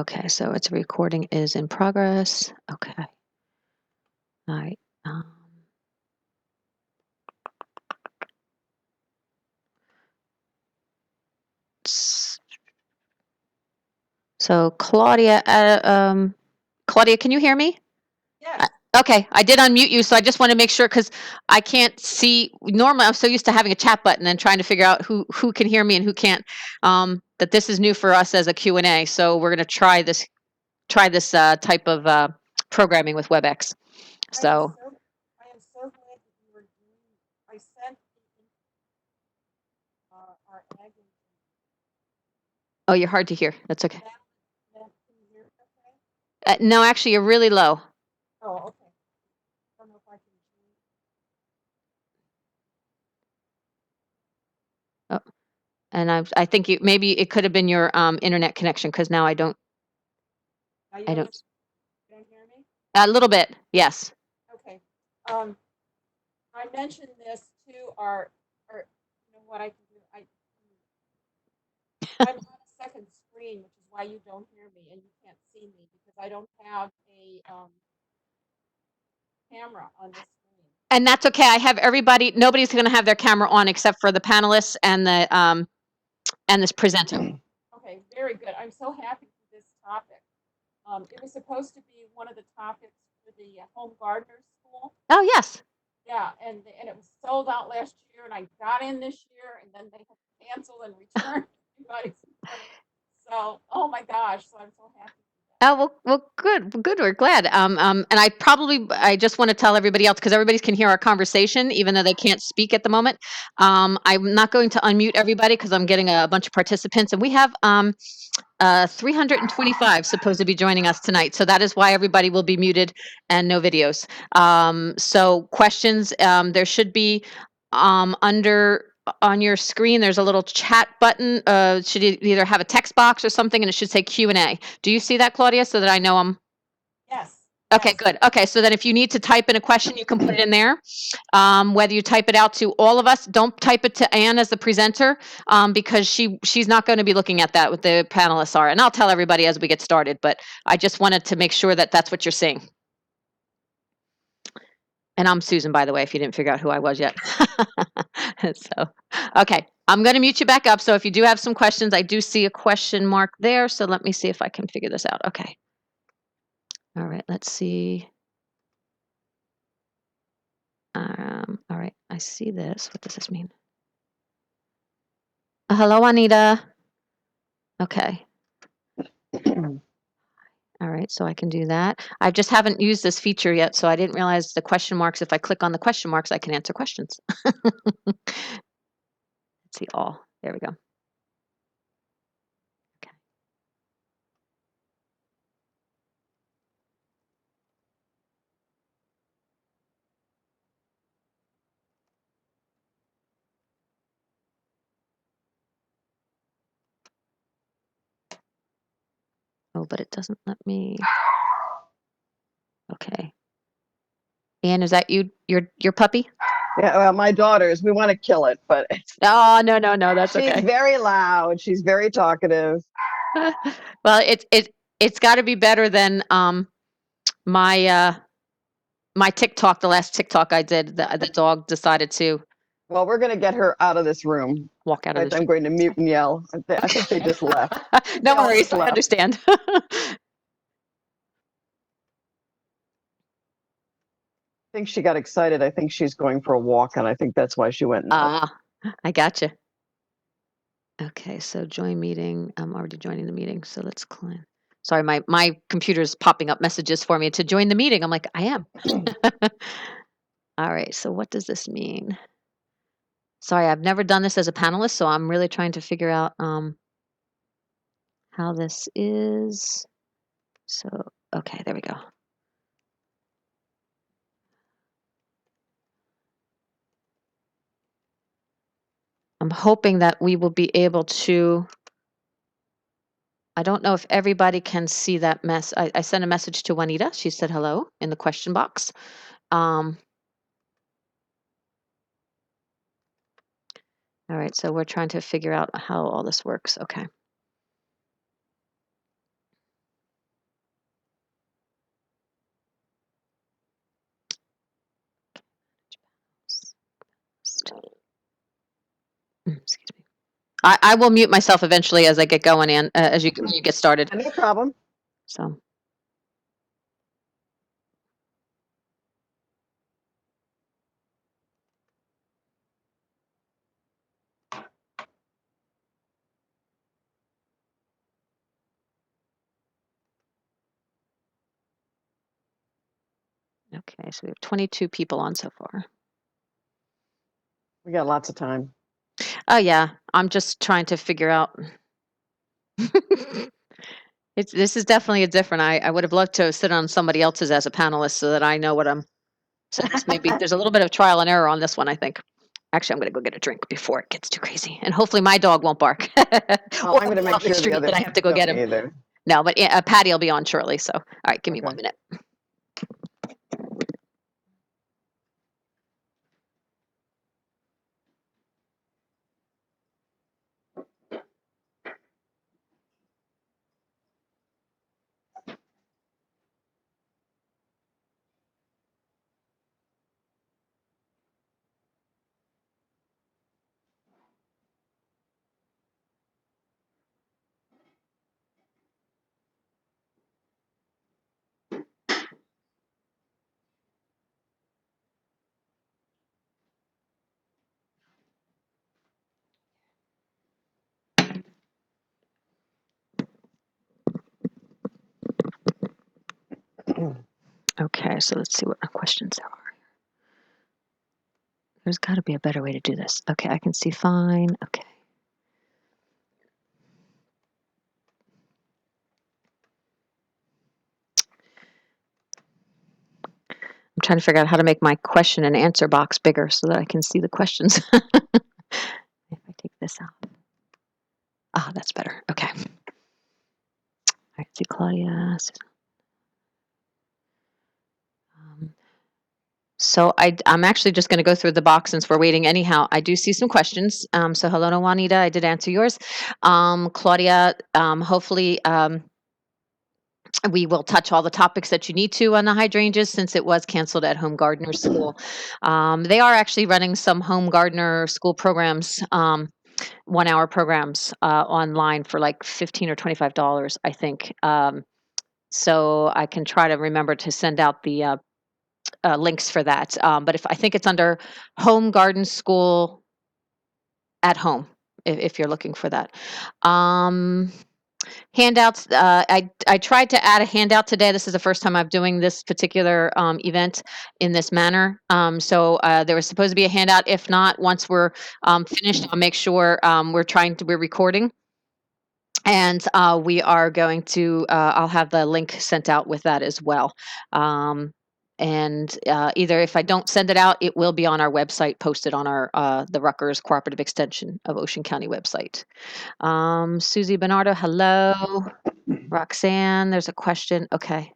Okay, so its recording is in progress. Okay. All right. So Claudia, Claudia, can you hear me? Yes. Okay, I did unmute you, so I just want to make sure because I can't see. Normally, I'm so used to having a chat button and trying to figure out who can hear me and who can't. That this is new for us as a Q&A, so we're going to try this type of programming with WebEx. So, I am so glad that you were doing. I sent our ag. oh, you're hard to hear. That's okay. Can you hear me okay? No, actually, you're really low. Oh, okay. I don't know if I can change. Oh, and I think maybe it could have been your internet connection because now I don't. Now you I don't, don't. you don't hear me? A little bit, yes. Okay. Um, I mentioned this to our, you know what I can do? I'm on a second screen, which is why you don't hear me and you can't see me because I don't have a camera on this screen. And that's okay. I have everybody. Nobody's going to have their camera on except for the panelists and this presenter. Okay, very good. I'm so happy for this topic. It was supposed to be one of the topics for the home gardener school. Oh yes. Yeah, and it was sold out last year, and I got in this year, and then they had to cancel and return everybody. So, oh my gosh, so I'm so happy. Oh well, good. We're glad. And I just want to tell everybody else because everybody can hear our conversation, even though they can't speak at the moment. I'm not going to unmute everybody because I'm getting a bunch of participants, and we have 325 supposed to be joining us tonight. So that is why everybody will be muted and no videos. So questions, there should be under on your screen, there's a little chat button. Should either have a text box or something, and it should say Q&A. Do you see that, Claudia, so that I know I'm... Yes. Okay, Yes. good. Okay, so then if you need to type in a question, you can put it in there. Whether you type it out to all of us, don't type it to Anne as the presenter because she's not going to be looking at that what the panelists are. And I'll tell everybody as we get started, but I just wanted to make sure that that's what you're seeing. And I'm Susan, by the way, if you didn't figure out who I was yet. So, okay, I'm going to mute you back up. So if you do have some questions, I do see a question mark there. So let me see if I can figure this out. Okay. All right, let's see. All right, I see this. What does this mean? Hello, Anita. Okay. All right, so I can do that. I just haven't used this feature yet, so I didn't realize the question marks. If I click on the question marks, I can answer questions. Let's see all. There we go. Okay. Oh, but it doesn't let me. Okay. Anne, is that your puppy? Yeah, well, my daughters, we want to kill it, but Oh, no, that's she's okay. very loud. She's very talkative. Well, it's got to be better than my my TikTok. The last TikTok I did, the dog decided to Well, we're going to get her out of this room. walk out of Right, this. I'm going to mute and yell. I think they just left. No They all worries, just I left. understand. I think she got excited. I think she's going for a walk, and I think that's why she went nuts. I gotcha. Okay, so join meeting. I'm already joining the meeting, so let's climb. Sorry, my computer's popping up messages for me to join the meeting. I'm like, I am. All right, so what does this mean? Sorry, I've never done this as a panelist, so I'm really trying to figure out how this is. So, okay, there we go. I'm hoping that we will be able to. I don't know if everybody can see that mess. I sent a message to Juanita. She said hello in the question box. All right, so we're trying to figure out how all this works. Okay. I will mute myself eventually as I get going, and as you get started. No problem. So. Okay, so we have 22 people on so far. We got lots of time. Oh yeah, I'm just trying to figure out. This is definitely a different. I would have loved to sit on somebody else's as a panelist so that I know what I'm. So this maybe there's a little bit of trial and error on this one, I think. Actually, I'm going to go get a drink before it gets too crazy, and hopefully my dog won't bark. Well, I'm going to make out the sure the street others that I have to go don't get him. either. No, but Patty will be on shortly. So, all right, give me 1 Okay. minute. Okay, so let's see what questions there are. There's got to be a better way to do this. Okay, I can see fine. Okay. I'm trying to figure out how to make my question and answer box bigger so that I can see the questions. If I take this out. Ah, that's better. Okay. I can see Claudia. So I'm actually just going to go through the box since we're waiting anyhow. I do see some questions. So hello to Juanita. I did answer yours. Claudia, hopefully we will touch all the topics that you need to on the hydrangeas since it was canceled at Home Gardener School. They are actually running some Home Gardener School programs, 1-hour programs online for like $15 or $25, I think. So I can try to remember to send out the links for that. But I think it's under Home Garden School at Home, if you're looking for that. Handouts. I tried to add a handout today. This is the first time I'm doing this particular event in this manner. So there was supposed to be a handout. If not, once we're finished, I'll make sure we're recording. And we are going to, I'll have the link sent out with that as well. And either if I don't send it out, it will be on our website, posted on our the Rutgers Cooperative Extension of Ocean County website. Susie Bernardo, hello. Roxanne, there's a question. Okay.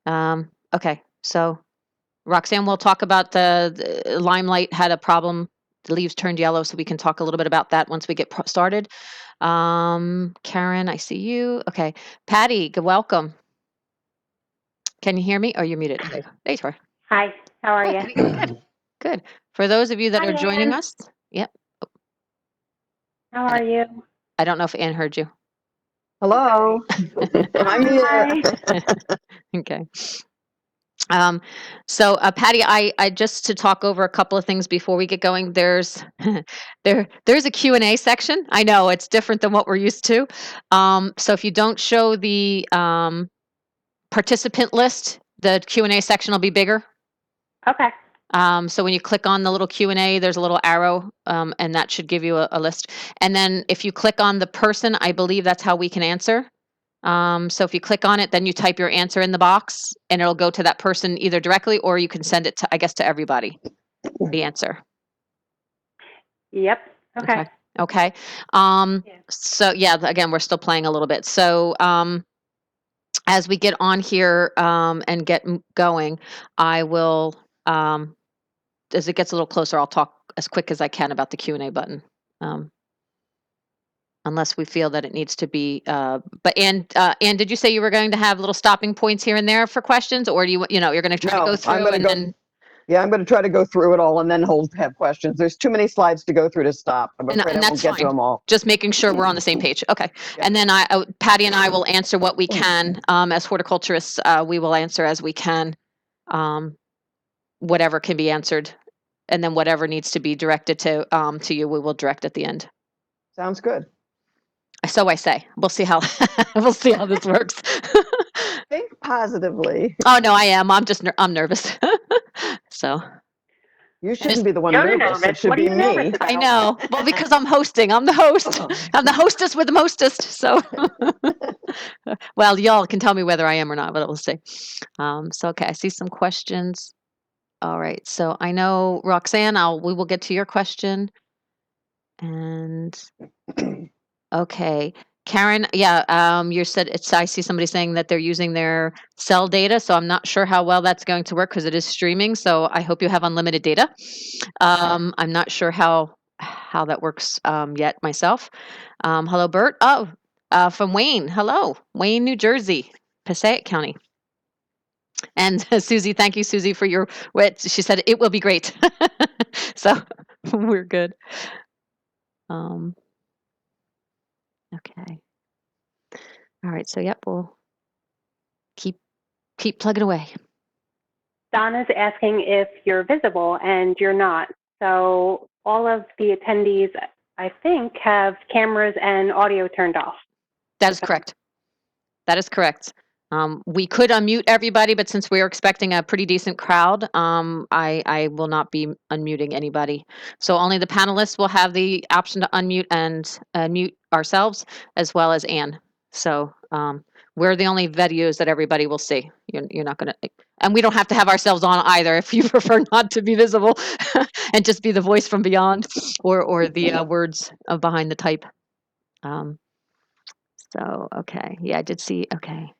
Okay. So Roxanne, we'll talk about the Limelight had a problem. The leaves turned yellow, so we can talk a little bit about that once we get started. Karen, I see you. Okay. Patty, welcome. Can you hear me? Oh, you're muted. Okay. There you are. Hi, how are Good. you? Good. Good. For those of you that Hi, are joining Ann. us, yep. How are you? I don't know if Ann heard you. Hello. I'm here. Hi. Okay. So Patty, I just to talk over a couple of things before we get going, there's there's a Q&A section. I know it's different than what we're used to. So if you don't show the participant list, the Q&A section will be bigger. Okay. So when you click on the little Q&A, there's a little arrow, and that should give you a list. And then if you click on the person, I believe that's how we can answer. So if you click on it, then you type your answer in the box and it'll go to that person either directly or you can send it to, I guess, to everybody, the answer. Yep. Okay. Okay. Yeah. So yeah, again, we're still playing a little bit. So as we get on here and get going, I will, as it gets a little closer, I'll talk as quick as I can about the Q&A button. Unless we feel that it needs to be, but Ann, did you say you were going to have little stopping points here and there for questions, or do you're going to try to No, go through I'm going to and go. then? Yeah, I'm going to try to go through it all and then have questions. There's too many slides to go through to stop. I'm And, afraid and I won't that's get to fine. them all. Just making sure we're on the same page. Okay. Yeah. And then Patty and I will answer what we can. As horticulturists, we will answer as we can, whatever can be answered. And then whatever needs to be directed to you, we will direct at the end. Sounds good. So I say. We'll see how we'll see how this works. Think positively. Oh no, I am. I'm nervous. So You shouldn't be the one You're nervous. It nervous. should What are be you nervous me. about? I know. Well, because I'm hosting. I'm the host. I'm the hostess with the mostest. So, well, y'all can tell me whether I am or not, but we'll see. So, okay, I see some questions. All right. So I know Roxanne. We will get to your question. And okay, Karen. Yeah. You said it's. I see somebody saying that they're using their cell data. So I'm not sure how well that's going to work because it is streaming. So I hope you have unlimited data. I'm not sure how that works yet myself. Hello, Bert. Oh, from Wayne. Hello, Wayne, New Jersey, Passaic County. And Susie, thank you, Susie, for your wit. She said it will be great. So we're good. Okay. All right. So yep, we'll keep plugging away. Donna's asking if you're visible, and you're not. So all of the attendees, I think, have cameras and audio turned off. That is correct. That is correct. We could unmute everybody, but since we are expecting a pretty decent crowd, I will not be unmuting anybody. So only the panelists will have the option to unmute and mute ourselves, as well as Anne. So we're the only videos that everybody will see. You're not going to, and we don't have to have ourselves on either if you prefer not to be visible and just be the voice from beyond or the words behind the type. So, okay. Yeah, I did see. Okay.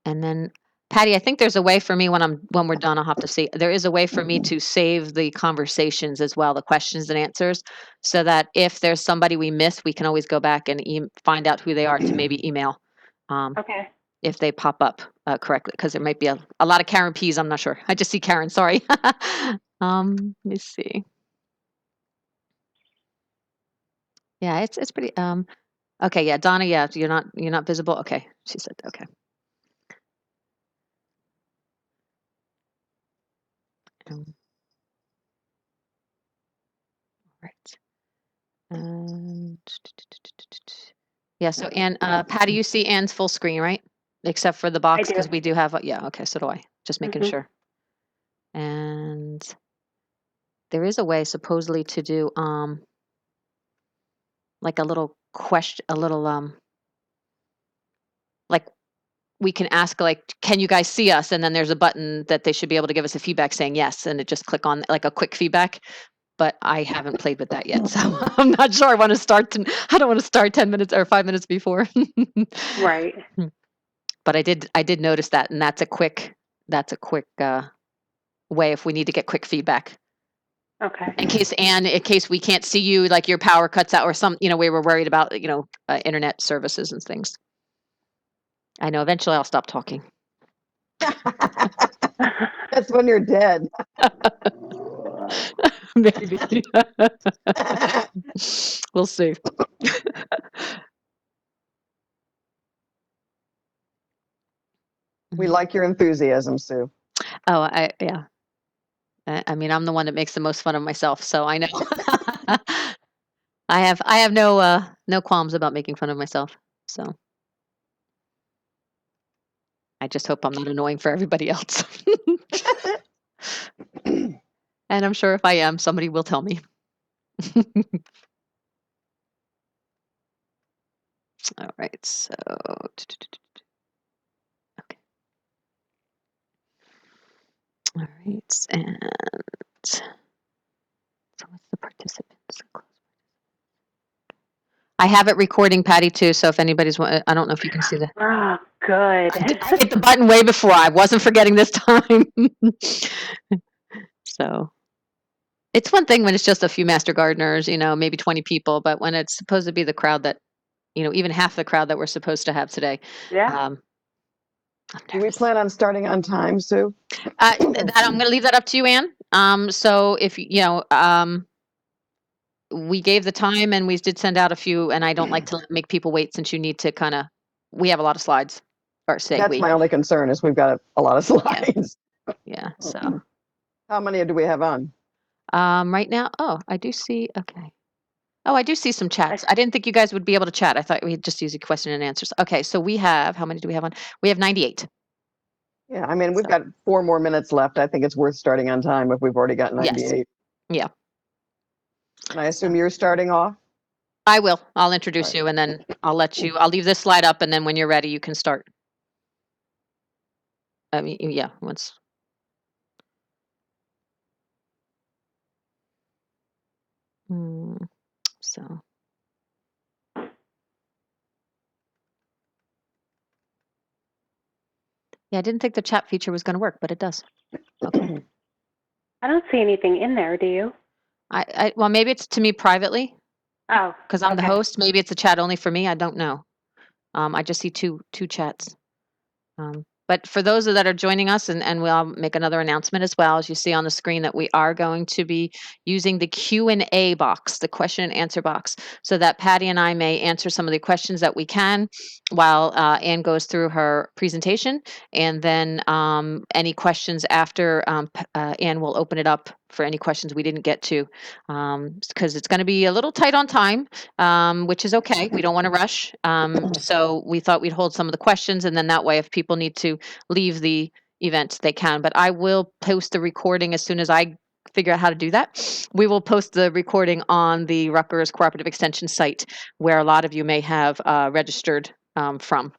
And then Patty, I think there's a way for me when we're done, I'll have to see. There is a way for me to save the conversations as well, the questions and answers, so that if there's somebody we missed, we can always go back and find out who they are to maybe email. Okay. If they pop up correctly, because there might be a lot of Karen P's. I'm not sure. I just see Karen. Sorry. Let me see. Yeah, it's pretty. Okay. Yeah, Donna. Yeah, you're not visible. Okay, she said. Okay. Right. Yeah. So Anne, Patty, you see Anne's full screen, right? Except for the I box, do. because we do have. Yeah. Okay. So do I. Just making Mhm. sure. And there is a way supposedly to do like a little question, a little like we can ask like, can you guys see us? And then there's a button that they should be able to give us a feedback saying yes, and it just click on like a quick feedback. But I haven't played with that yet, so I'm not sure. I don't want to start 10 minutes or 5 minutes before. Right. But I did notice that, and that's a quick way if we need to get quick feedback. Okay. In case we can't see you, like your power cuts out or we were worried about, internet services and things. I know eventually I'll stop talking. That's when you're dead. Maybe. We'll see. We like your enthusiasm, Sue. Oh, yeah. I mean, I'm the one that makes the most fun of myself, so I know. I have no qualms about making fun of myself. So I just hope I'm not annoying for everybody else. And I'm sure if I am, somebody will tell me. All right, so okay. All right, and so what's the participants? I have it recording, Patty, too. So if anybody's, I don't know if you can see the. Oh, good. I hit the button way before. I wasn't forgetting this time. So it's one thing when it's just a few master gardeners, maybe 20 people, but when it's supposed to be the crowd that, even half the crowd that we're supposed to have today. Yeah. I'm Do we nervous. plan on starting on time, Sue? That I'm going to leave that up to you, Anne. So if you know, we gave the time and we did send out a few, and I don't like to make people wait since you need to kind of. We have a lot of slides, or say That's we. my only concern is we've got a lot of slides. Yeah. So How many do we have on? right now, oh, I do see. Okay. Oh, I do see some chats. I didn't think you guys would be able to chat. I thought we'd just use a question and answers. Okay, so we have, how many do we have on? We have 98. Yeah, I mean, we've So, got 4 more minutes left. I think it's worth starting on time if we've already got yes. 98. Yeah. And I assume you're starting off? I will. I'll introduce Right. you and then I'll leave this slide up and then when you're ready, you can start. I mean, yeah, once. So. Yeah, I didn't think the chat feature was going to work, but it does. Okay. I don't see anything in there, do you? Well, maybe it's to me privately Oh, because I'm the okay. host. Maybe it's a chat only for me. I don't know. I just see two chats. But for those that are joining us, and we'll make another announcement as well, as you see on the screen, that we are going to be using the Q&A box, the question and answer box, so that Patty and I may answer some of the questions that we can while Anne goes through her presentation. And then any questions after, Anne will open it up for any questions we didn't get to, because it's going to be a little tight on time, which is okay. We don't want to rush. So we thought we'd hold some of the questions, and then that way, if people need to leave the event, they can. But I will post the recording as soon as I figure out how to do that. We will post the recording on the Rutgers Cooperative Extension site, where a lot of you may have registered from.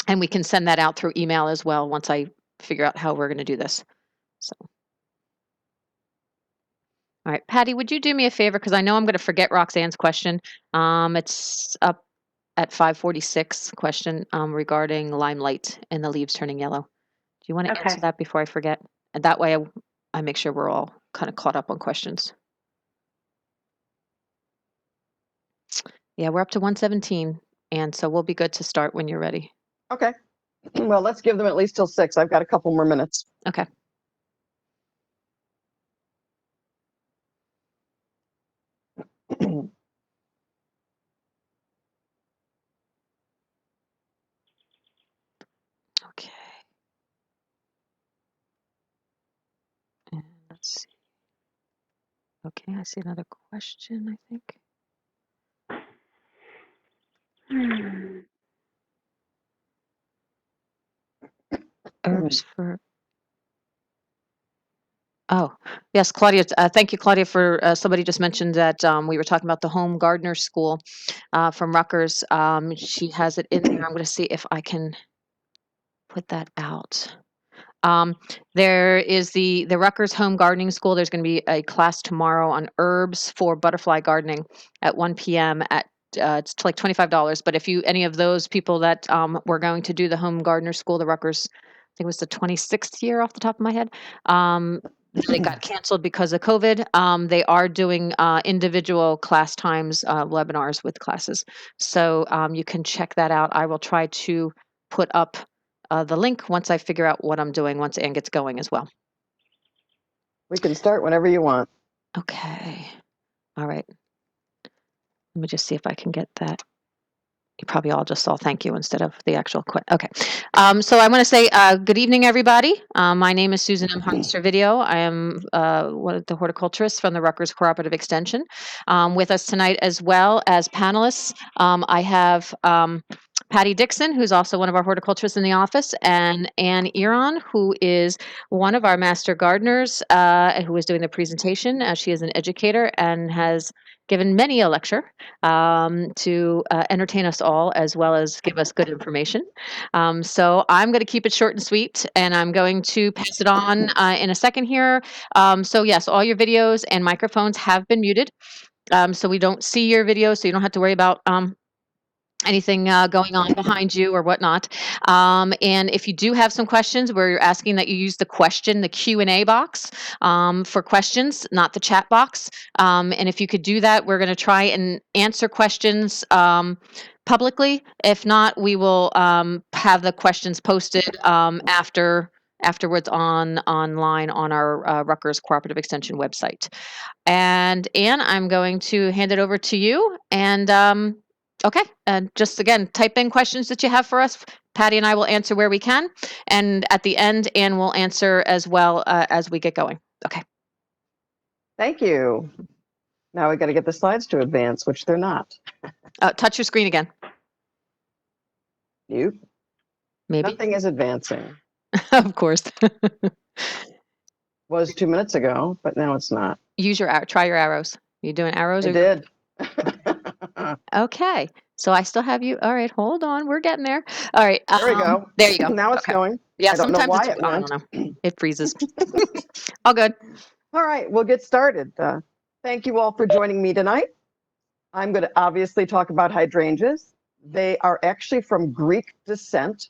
And we can send that out through email as well once I figure out how we're going to do this. So. All right, Patty, would you do me a favor? Because I know I'm going to forget Roxanne's question. It's up at 5:46 question regarding limelight and the leaves turning yellow. Do you want to answer Okay. that before I forget? And that way I make sure we're all kind of caught up on questions. Yeah, we're up to 117, and so we'll be good to start when you're ready. Okay. Well, let's give them at least till 6. I've got a couple more minutes. Okay. Okay. And let's see. Okay, I see another question, I think. Herbs for. Oh, yes, Claudia. Thank you, Claudia, for somebody just mentioned that we were talking about the home gardener school from Rutgers. She has it in there. I'm going to see if I can put that out. There is the Rutgers Home Gardening School. There's going to be a class tomorrow on herbs for butterfly gardening at 1 p.m. at it's like $25. But if you any of those people that were going to do the home gardener school, the Rutgers, I think it was the 26th year off the top of my head. They got canceled because of COVID. They are doing individual class times, webinars with classes. So you can check that out. I will try to put up the link once I figure out what I'm doing, once Anne gets going as well. We can start whenever you want. Okay. All right. Let me just see if I can get that. You probably all just saw thank you instead of the actual okay. So I want to say good evening, everybody. My name is Susan M. Hartster-Video. I am one of the horticulturists from the Rutgers Cooperative Extension. With us tonight as well as panelists, I have Patty Dixon, who's also one of our horticulturists in the office, and Anne Eron, who is one of our master gardeners, who is doing the presentation. She is an educator and has given many a lecture to entertain us all as well as give us good information. So I'm going to keep it short and sweet, and I'm going to pass it on in a second here. So yes, all your videos and microphones have been muted. So we don't see your video, so you don't have to worry about anything going on behind you or whatnot. And if you do have some questions, we're asking that you use the Q&A box for questions, not the chat box. And if you could do that, we're going to try and answer questions publicly. If not, we will have the questions posted afterwards online on our Rutgers Cooperative Extension website. And Anne, I'm going to hand it over to you. And okay, and just again, type in questions that you have for us. Patty and I will answer where we can. And at the end, Anne will answer as well as we get going. Okay. Thank you. Now we got to get the slides to advance, which they're not. Touch your screen again. Nope. Maybe. Nothing is advancing. Of course. Was 2 minutes ago, but now it's not. Use your try your arrows. You doing arrows? I did. Okay. So I still have you. All right, hold on. We're getting there. All right. There we go. There you go. Now it's Okay. going. Yeah, I don't know sometimes why it's, it I went. don't know. It freezes. All good. All right, we'll get started. Thank you all for joining me tonight. I'm going to obviously talk about hydrangeas. They are actually from Greek descent.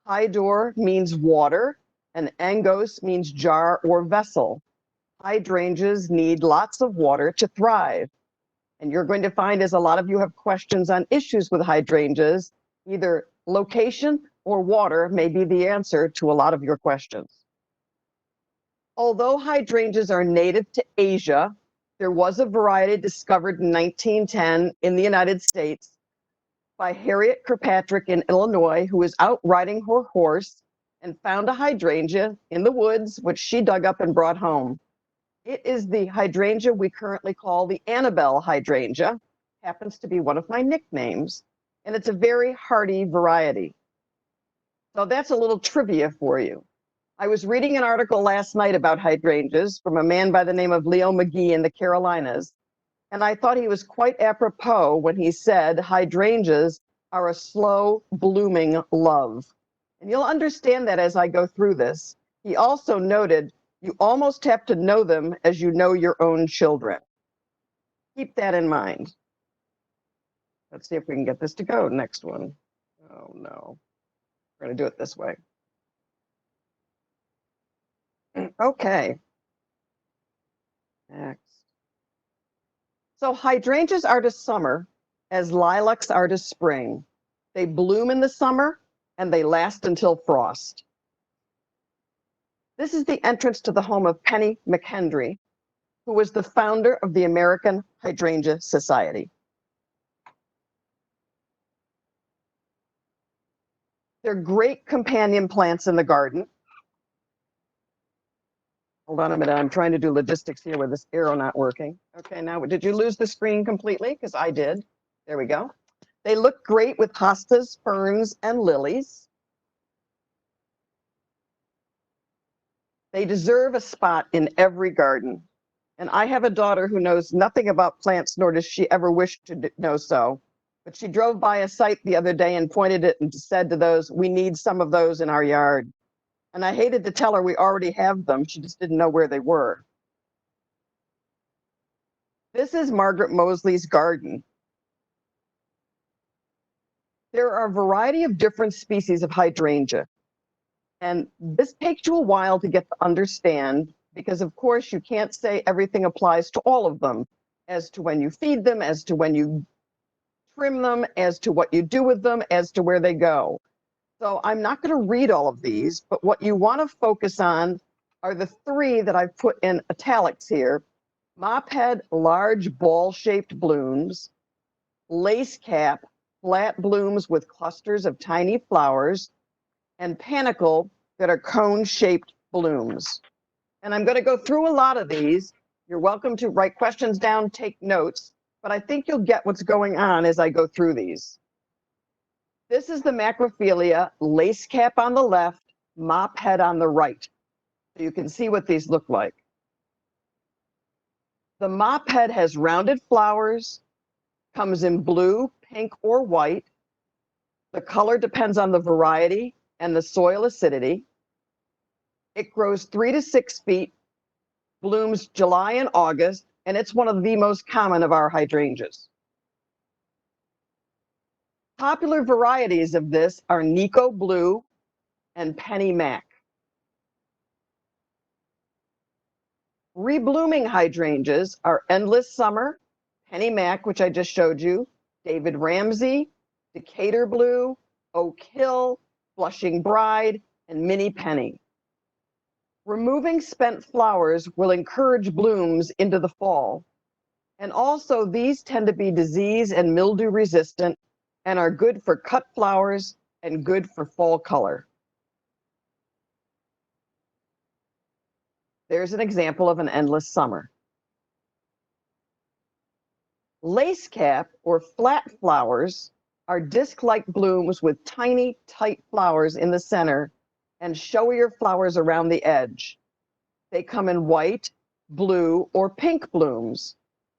Hydor means water, and angos means jar or vessel. Hydrangeas need lots of water to thrive. And you're going to find, as a lot of you have questions on issues with hydrangeas, either location or water may be the answer to a lot of your questions. Although hydrangeas are native to Asia, there was a variety discovered in 1910 in the United States by Harriet Kirkpatrick in Illinois, who was out riding her horse and found a hydrangea in the woods, which she dug up and brought home. It is the hydrangea we currently call the Annabelle hydrangea, happens to be one of my nicknames, and it's a very hardy variety. So that's a little trivia for you. I was reading an article last night about hydrangeas from a man by the name of Leo McGee in the Carolinas, and I thought he was quite apropos when he said hydrangeas are a slow blooming love. And you'll understand that as I go through this. He also noted you almost have to know them as you know your own children. Keep that in mind. Let's see if we can get this to go. Next one. Oh no, we're going to do it this way. Okay. Next. So hydrangeas are to summer as lilacs are to spring. They bloom in the summer and they last until frost. This is the entrance to the home of Penny McHenry, who was the founder of the American Hydrangea Society. They're great companion plants in the garden. Hold on a minute, I'm trying to do logistics here with this arrow not working. Okay, now did you lose the screen completely? Because I did. There we go. They look great with hostas, ferns, and lilies. They deserve a spot in every garden. And I have a daughter who knows nothing about plants, nor does she ever wish to know so. But she drove by a site the other day and pointed it and said to those, "We need some of those in our yard." And I hated to tell her we already have them. She just didn't know where they were. This is Margaret Mosley's garden. There are a variety of different species of hydrangea. And this takes you a while to get to understand, because of course you can't say everything applies to all of them, as to when you feed them, as to when you trim them, as to what you do with them, as to where they go. So I'm not going to read all of these, but what you want to focus on are the three that I've put in italics here. Mophead, large ball-shaped blooms. Lace cap, flat blooms with clusters of tiny flowers. And panicle, that are cone-shaped blooms. And I'm going to go through a lot of these. You're welcome to write questions down, take notes, but I think you'll get what's going on as I go through these. This is the macrophilia, lace cap on the left, mop head on the right. So you can see what these look like. The mop head has rounded flowers, comes in blue, pink, or white. The color depends on the variety and the soil acidity. It grows 3 to 6 feet, blooms July and August, and it's one of the most common of our hydrangeas. Popular varieties of this are Nico Blue and Penny Mac. Reblooming hydrangeas are Endless Summer, Penny Mac, which I just showed you, David Ramsey, Decatur Blue, Oak Hill, Blushing Bride, and Minnie Penny. Removing spent flowers will encourage blooms into the fall. And also, these tend to be disease and mildew resistant and are good for cut flowers and good for fall color. There's an example of an endless summer. Lace cap or flat flowers are disc-like blooms with tiny, tight flowers in the center and showier flowers around the edge. They come in white, blue, or pink blooms.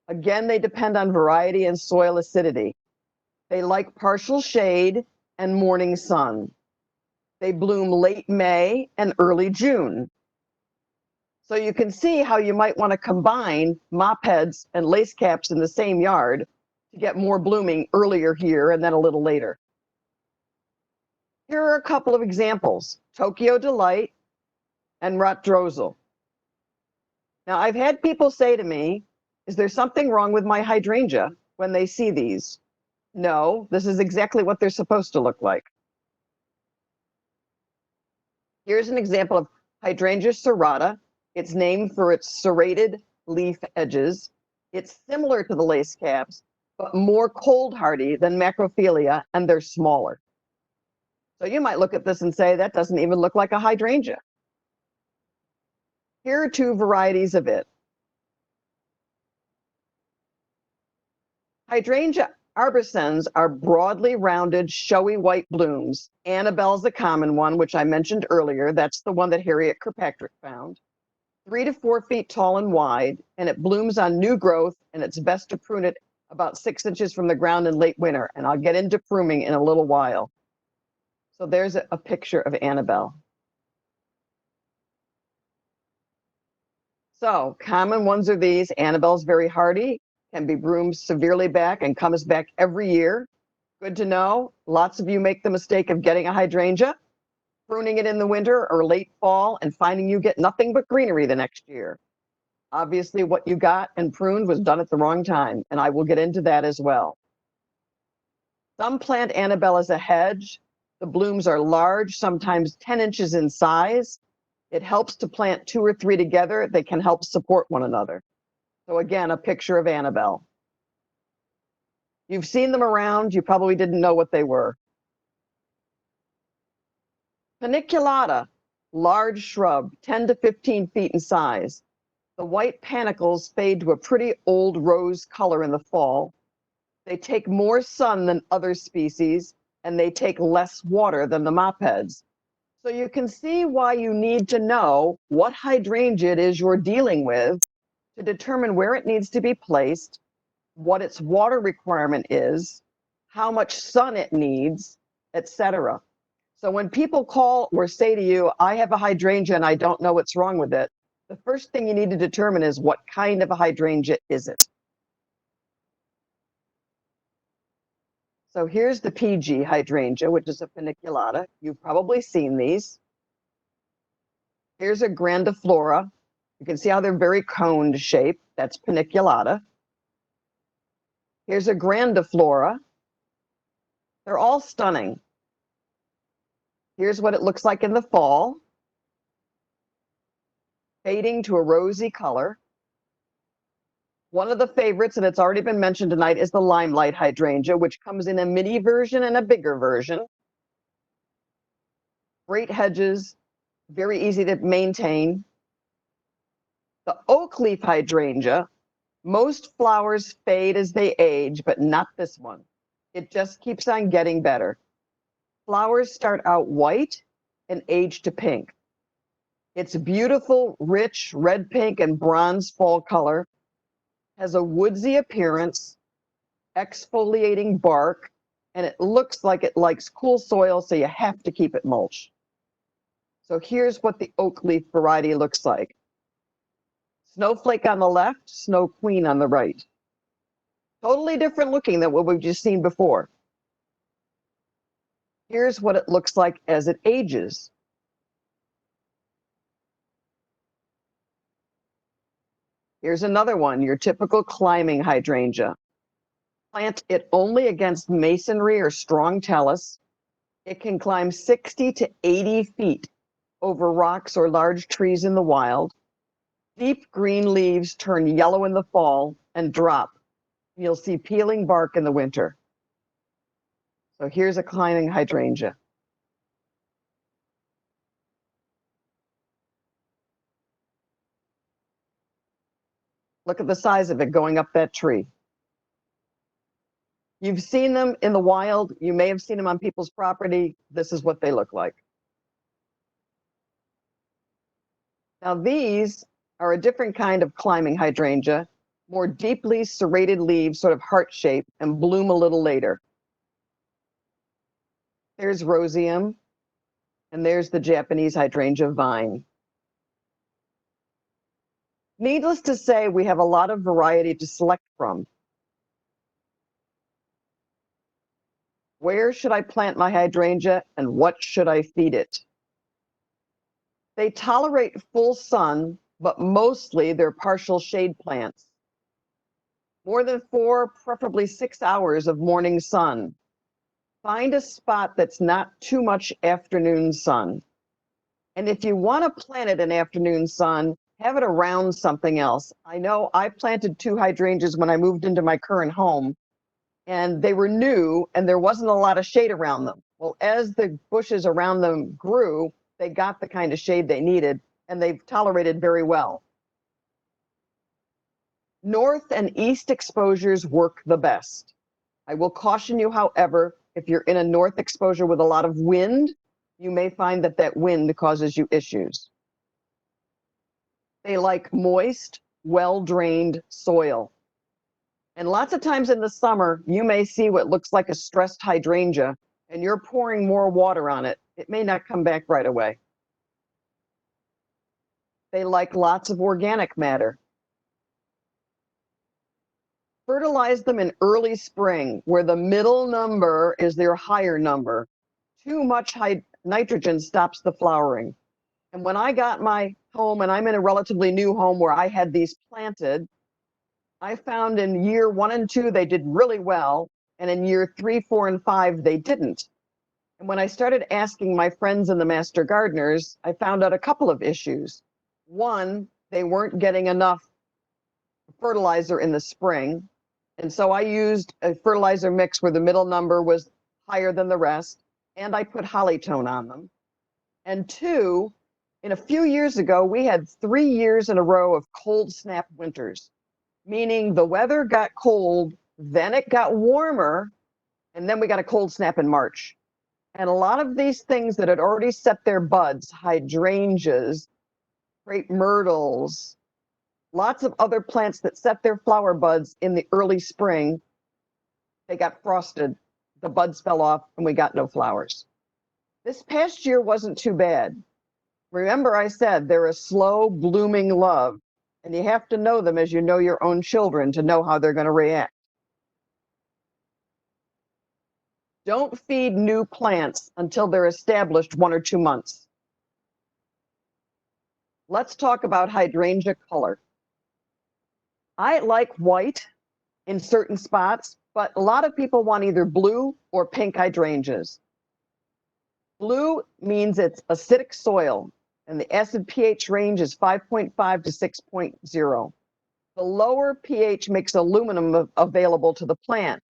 Again, they depend on variety and soil acidity. They like partial shade and morning sun. They bloom late May and early June. So you can see how you might want to combine mop heads and lace caps in the same yard to get more blooming earlier here and then a little later. Here are a couple of examples, Tokyo Delight and Rutgers. Now, I've had people say to me, is there something wrong with my hydrangea when they see these? No, this is exactly what they're supposed to look like. Here's an example of Hydrangea serrata. It's named for its serrated leaf edges. It's similar to the lace caps, but more cold hardy than macrophylla, and they're smaller. So you might look at this and say, that doesn't even look like a hydrangea. Here are two varieties of it. Hydrangea arborescens are broadly rounded, showy white blooms. Annabelle's the common one, which I mentioned earlier. That's the one that Harriet Kirkpatrick found. 3 to 4 feet tall and wide, and it blooms on new growth, and it's best to prune it about 6 inches from the ground in late winter. And I'll get into pruning in a little while. So there's a picture of Annabelle. So common ones are these. Annabelle's very hardy, can be broomed severely back and comes back every year. Good to know. Lots of you make the mistake of getting a hydrangea, pruning it in the winter or late fall, and finding you get nothing but greenery the next year. Obviously, what you got and pruned was done at the wrong time, and I will get into that as well. Some plant Annabelle as a hedge. The blooms are large, sometimes 10 inches in size. It helps to plant 2 or 3 together. They can help support one another. So again, a picture of Annabelle. You've seen them around. You probably didn't know what they were. Paniculata, large shrub, 10 to 15 feet in size. The white panicles fade to a pretty old rose color in the fall. They take more sun than other species, and they take less water than the mopheads. So you can see why you need to know what hydrangea it is you're dealing with to determine where it needs to be placed, what its water requirement is, how much sun it needs, etc. So when people call or say to you, I have a hydrangea and I don't know what's wrong with it, the first thing you need to determine is what kind of a hydrangea is it? So here's the PG hydrangea, which is a paniculata. You've probably seen these. Here's a grandiflora. You can see how they're very coned shape. That's paniculata. Here's a grandiflora. They're all stunning. Here's what it looks like in the fall, fading to a rosy color. One of the favorites, and it's already been mentioned tonight, is the limelight hydrangea, which comes in a mini version and a bigger version. Great hedges, very easy to maintain. The oak leaf hydrangea, most flowers fade as they age, but not this one. It just keeps on getting better. Flowers start out white and age to pink. It's beautiful, rich red, pink, and bronze fall color, has a woodsy appearance, exfoliating bark, and it looks like it likes cool soil, so you have to keep it mulch. So here's what the oak leaf variety looks like. Snowflake on the left, snow queen on the right. Totally different looking than what we've just seen before. Here's what it looks like as it ages. Here's another one, your typical climbing hydrangea. Plant it only against masonry or strong talus. It can climb 60 to 80 feet over rocks or large trees in the wild. Deep green leaves turn yellow in the fall and drop. You'll see peeling bark in the winter. So here's a climbing hydrangea. Look at the size of it going up that tree. You've seen them in the wild. You may have seen them on people's property. This is what they look like. Now these are a different kind of climbing hydrangea, more deeply serrated leaves, sort of heart-shaped, and bloom a little later. There's roseum, and there's the Japanese hydrangea vine. Needless to say, we have a lot of variety to select from. Where should I plant my hydrangea, and what should I feed it? They tolerate full sun, but mostly they're partial shade plants. More than 4, preferably 6 hours of morning sun. Find a spot that's not too much afternoon sun. And if you want to plant it in afternoon sun, have it around something else. I know I planted 2 hydrangeas when I moved into my current home, and they were new and there wasn't a lot of shade around them. Well, as the bushes around them grew, they got the kind of shade they needed, and they've tolerated very well. North and east exposures work the best. I will caution you, however, if you're in a north exposure with a lot of wind, you may find that that wind causes you issues. They like moist, well-drained soil. And lots of times in the summer, you may see what looks like a stressed hydrangea, and you're pouring more water on it. It may not come back right away. They like lots of organic matter. Fertilize them in early spring, where the middle number is their higher number. Too much nitrogen stops the flowering. And when I got my home, and I'm in a relatively new home where I had these planted, I found in year 1 and 2, they did really well. And in year 3, 4, and 5, they didn't. And when I started asking my friends and the master gardeners, I found out a couple of issues. One, they weren't getting enough fertilizer in the spring. And so I used a fertilizer mix where the middle number was higher than the rest, and I put hollytone on them. And 2, in a few years ago, we had 3 years in a row of cold snap winters, meaning the weather got cold, then it got warmer, and then we got a cold snap in March. And a lot of these things that had already set their buds, hydrangeas, crepe myrtles, lots of other plants that set their flower buds in the early spring, they got frosted, the buds fell off, and we got no flowers. This past year wasn't too bad. Remember, I said they're a slow blooming love, and you have to know them as you know your own children to know how they're going to react. Don't feed new plants until they're established 1 or 2 months. Let's talk about hydrangea color. I like white in certain spots, but a lot of people want either blue or pink hydrangeas. Blue means it's acidic soil, and the acid pH range is 5.5 to 6.0. The lower pH makes aluminum available to the plant,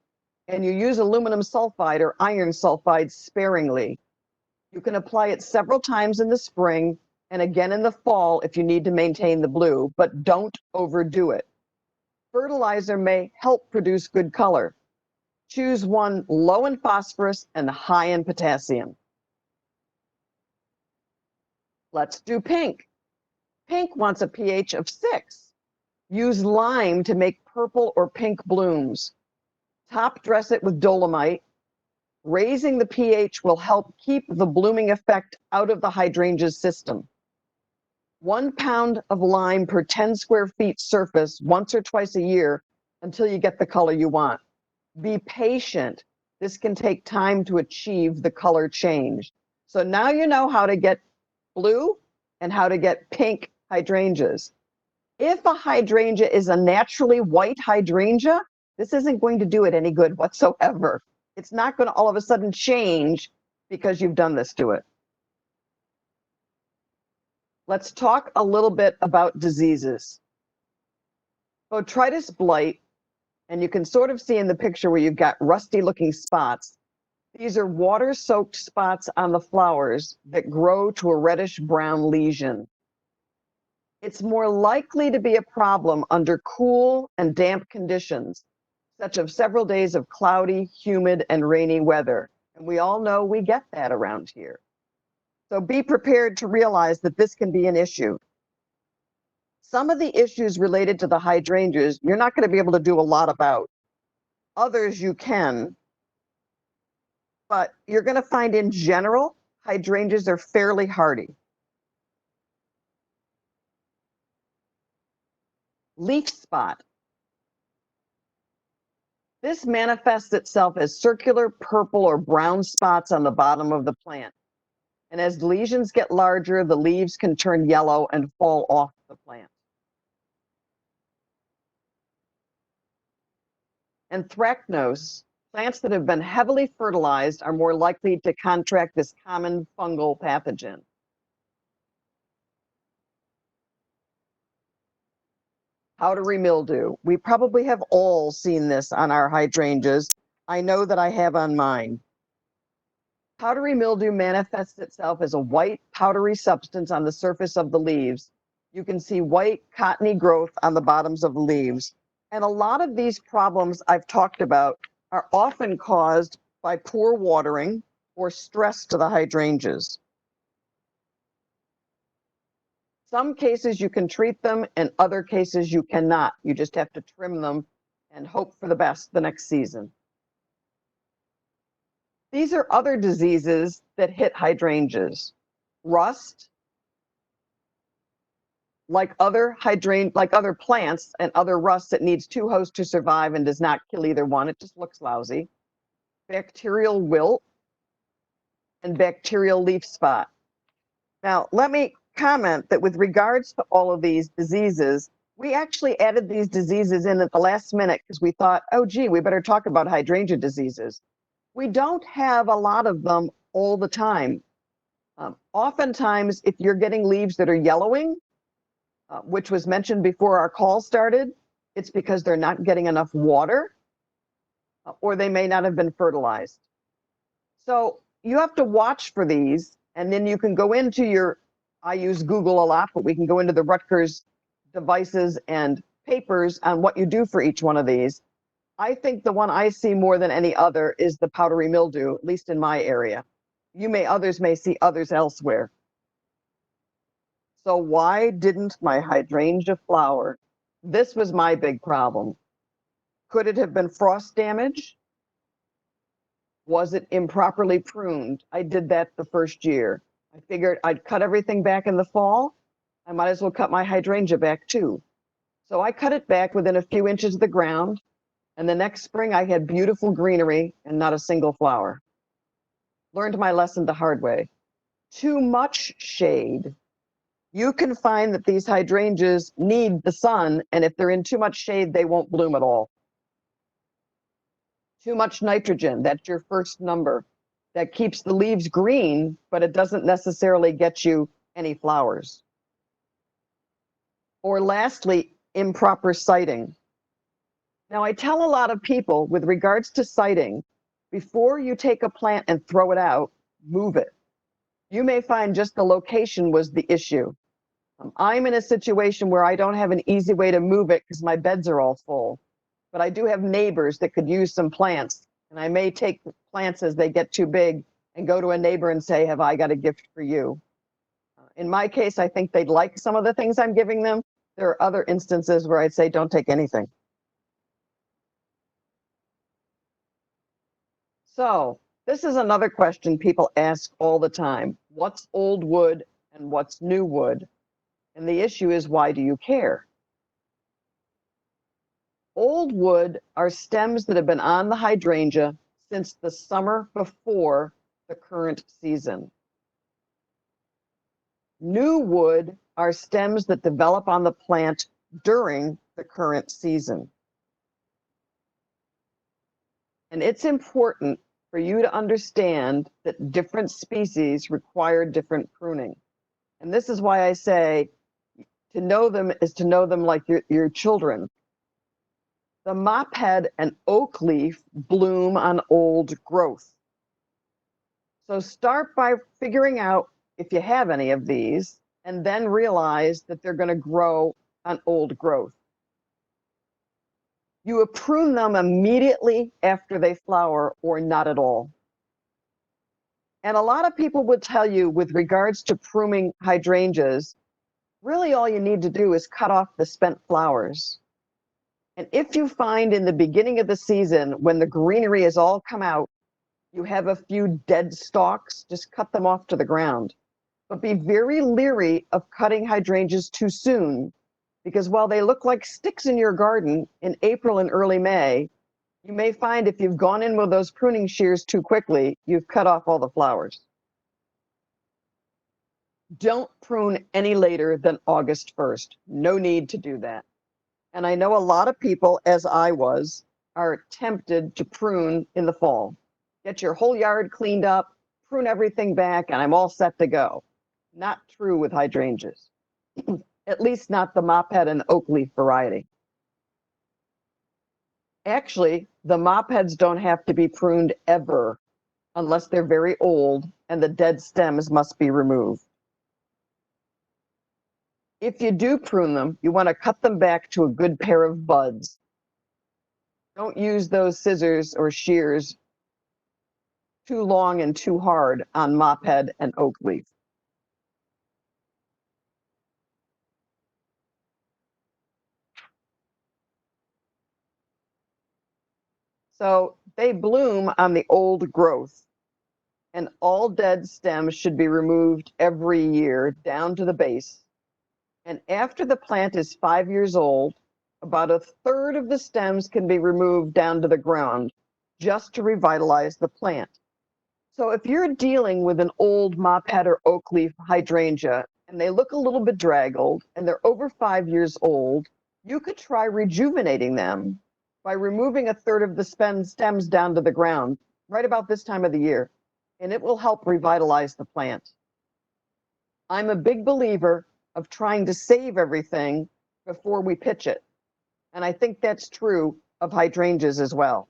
and you use aluminum sulfide or iron sulfide sparingly. You can apply it several times in the spring and again in the fall if you need to maintain the blue, but don't overdo it. Fertilizer may help produce good color. Choose one low in phosphorus and high in potassium. Let's do pink. Pink wants a pH of 6. Use lime to make purple or pink blooms. Top dress it with dolomite. Raising the pH will help keep the blooming effect out of the hydrangea's system. 1 pound of lime per 10 square feet surface once or twice a year until you get the color you want. Be patient. this can take time to achieve the color change. So now you know how to get blue and how to get pink hydrangeas. If a hydrangea is a naturally white hydrangea, this isn't going to do it any good whatsoever. It's not going to all of a sudden change because you've done this to it. Let's talk a little bit about diseases. Botrytis blight, and you can sort of see in the picture where you've got rusty looking spots. These are water-soaked spots on the flowers that grow to a reddish brown lesion. It's more likely to be a problem under cool and damp conditions, such as several days of cloudy, humid, and rainy weather. And we all know we get that around here. So be prepared to realize that this can be an issue. Some of the issues related to the hydrangeas, you're not going to be able to do a lot about. Others you can, but you're going to find in general, hydrangeas are fairly hardy. Leaf spot. This manifests itself as circular purple or brown spots on the bottom of the plant. And as the lesions get larger, the leaves can turn yellow and fall off the plant. Anthracnose, plants that have been heavily fertilized are more likely to contract this common fungal pathogen. Powdery mildew. We probably have all seen this on our hydrangeas. I know that I have on mine. Powdery mildew manifests itself as a white powdery substance on the surface of the leaves. You can see white cottony growth on the bottoms of the leaves. And a lot of these problems I've talked about are often caused by poor watering or stress to the hydrangeas. Some cases you can treat them, and other cases you cannot. You just have to trim them and hope for the best the next season. These are other diseases that hit hydrangeas. Rust, like other plants and other rust, it needs two hosts to survive and does not kill either one. It just looks lousy. Bacterial wilt and bacterial leaf spot. Now, let me comment that with regards to all of these diseases, we actually added these diseases in at the last minute because we thought, oh, gee, we better talk about hydrangea diseases. We don't have a lot of them all the time. Oftentimes, if you're getting leaves that are yellowing, which was mentioned before our call started, it's because they're not getting enough water, or they may not have been fertilized. So you have to watch for these, and then you can go into your, I use Google a lot, but we can go into the Rutgers devices and papers on what you do for each one of these. I think the one I see more than any other is the powdery mildew, at least in my area. Others may see others elsewhere. So why didn't my hydrangea flower? This was my big problem. Could it have been frost damage? Was it improperly pruned? I did that the first year. I figured I'd cut everything back in the fall. I might as well cut my hydrangea back too. So I cut it back within a few inches of the ground. And the next spring I had beautiful greenery and not a single flower. Learned my lesson the hard way. Too much shade. You can find that these hydrangeas need the sun, and if they're in too much shade, they won't bloom at all. Too much nitrogen, that's your first number. That keeps the leaves green, but it doesn't necessarily get you any flowers. Or lastly, improper sighting. Now, I tell a lot of people with regards to sighting, before you take a plant and throw it out, move it. You may find just the location was the issue. I'm in a situation where I don't have an easy way to move it because my beds are all full, but I do have neighbors that could use some plants, and I may take plants as they get too big and go to a neighbor and say, have I got a gift for you? In my case, I think they'd like some of the things I'm giving them. There are other instances where I'd say, don't take anything. So this is another question people ask all the time. What's old wood and what's new wood? And the issue is, why do you care? Old wood are stems that have been on the hydrangea since the summer before the current season. New wood are stems that develop on the plant during the current season. And it's important for you to understand that different species require different pruning. And this is why I say to know them is to know them like your children. The mophead and oak leaf bloom on old growth. So start by figuring out if you have any of these, and then realize that they're going to grow on old growth. You prune them immediately after they flower or not at all. And a lot of people would tell you with regards to pruning hydrangeas, really all you need to do is cut off the spent flowers. And if you find in the beginning of the season, when the greenery has all come out, you have a few dead stalks, just cut them off to the ground. But be very leery of cutting hydrangeas too soon, because while they look like sticks in your garden in April and early May, you may find if you've gone in with those pruning shears too quickly, you've cut off all the flowers. Don't prune any later than August 1st. No need to do that. And I know a lot of people, as I was, are tempted to prune in the fall. Get your whole yard cleaned up, prune everything back, and I'm all set to go. Not true with hydrangeas. At least not the mophead and oak leaf variety. Actually, the mopheads don't have to be pruned ever unless they're very old and the dead stems must be removed. If you do prune them, you want to cut them back to a good pair of buds. Don't use those scissors or shears too long and too hard on mophead and oak leaf. So they bloom on the old growth, and all dead stems should be removed every year down to the base. And after the plant is 5 years old, about a third of the stems can be removed down to the ground just to revitalize the plant. So if you're dealing with an old mophead or oak leaf hydrangea and they look a little bit draggled and they're over 5 years old, you could try rejuvenating them by removing a third of the stems down to the ground right about this time of the year, and it will help revitalize the plant. I'm a big believer of trying to save everything before we pitch it, and I think that's true of hydrangeas as well.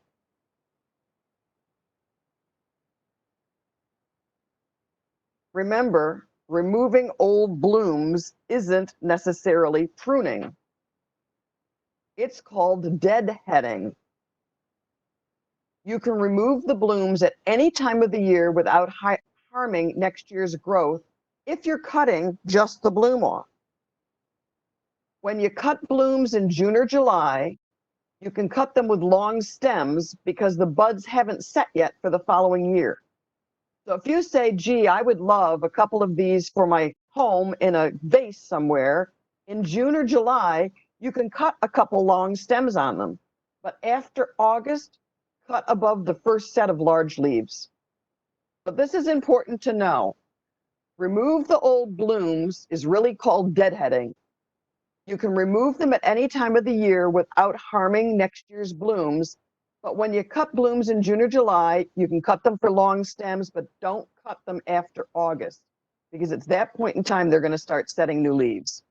Remember, removing old blooms isn't necessarily pruning. It's called deadheading. You can remove the blooms at any time of the year without harming next year's growth if you're cutting just the bloom off. When you cut blooms in June or July, you can cut them with long stems because the buds haven't set yet for the following year. So if you say, gee, I would love a couple of these for my home in a vase somewhere, in June or July, you can cut a couple long stems on them. But after August, cut above the first set of large leaves. But this is important to know. Remove the old blooms is really called deadheading. You can remove them at any time of the year without harming next year's blooms. But when you cut blooms in June or July, you can cut them for long stems, but don't cut them after August, because it's that point in time they're going to start setting new leaves.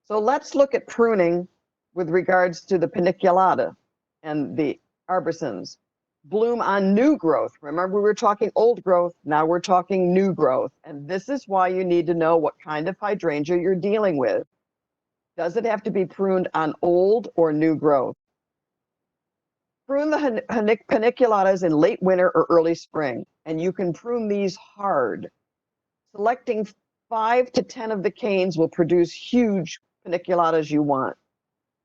So let's look at pruning with regards to the paniculata and the arborescens. Bloom on new growth. Remember, we were talking old growth, now we're talking new growth. And this is why you need to know what kind of hydrangea you're dealing with. Does it have to be pruned on old or new growth? Prune the paniculatas in late winter or early spring, and you can prune these hard. Selecting 5 to 10 of the canes will produce huge paniculatas you want.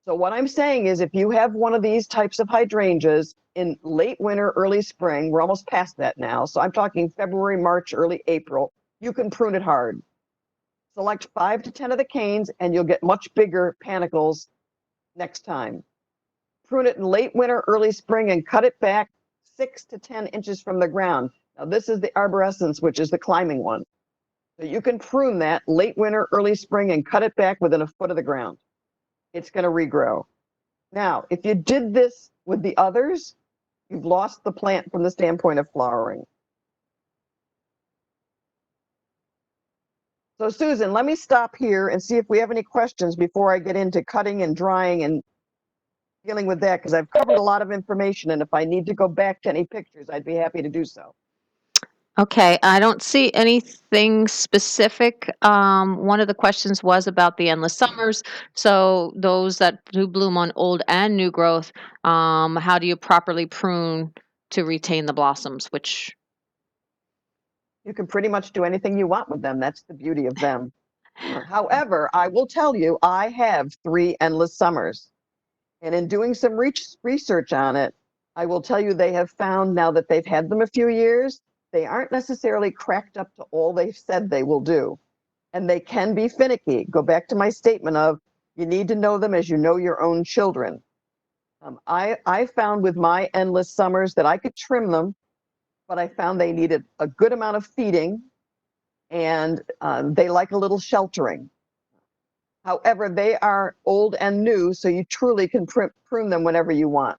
So what I'm saying is if you have one of these types of hydrangeas in late winter, early spring, we're almost past that now, so I'm talking February, March, early April, you can prune it hard. Select 5 to 10 of the canes and you'll get much bigger panicles next time. Prune it in late winter, early spring, and cut it back 6 to 10 inches from the ground. Now this is the arborescens, which is the climbing one. So you can prune that late winter, early spring, and cut it back within a foot of the ground. It's going to regrow. Now, if you did this with the others, you've lost the plant from the standpoint of flowering. So Susan, let me stop here and see if we have any questions before I get into cutting and drying and dealing with that, because I've covered a lot of information, and if I need to go back to any pictures, I'd be happy to do so. Okay, I don't see anything specific. One of the questions was about the endless summers. So those that do bloom on old and new growth, how do you properly prune to retain the blossoms, which You can pretty much do anything you want with them. That's the beauty of them. However, I will tell you, I have 3 endless summers. And in doing some research on it, I will tell you they have found now that they've had them a few years, they aren't necessarily cracked up to all they've said they will do. And they can be finicky. Go back to my statement of you need to know them as you know your own children. I found with my endless summers that I could trim them, but I found they needed a good amount of feeding and they like a little sheltering. However, they are old and new, so you truly can prune them whenever you want.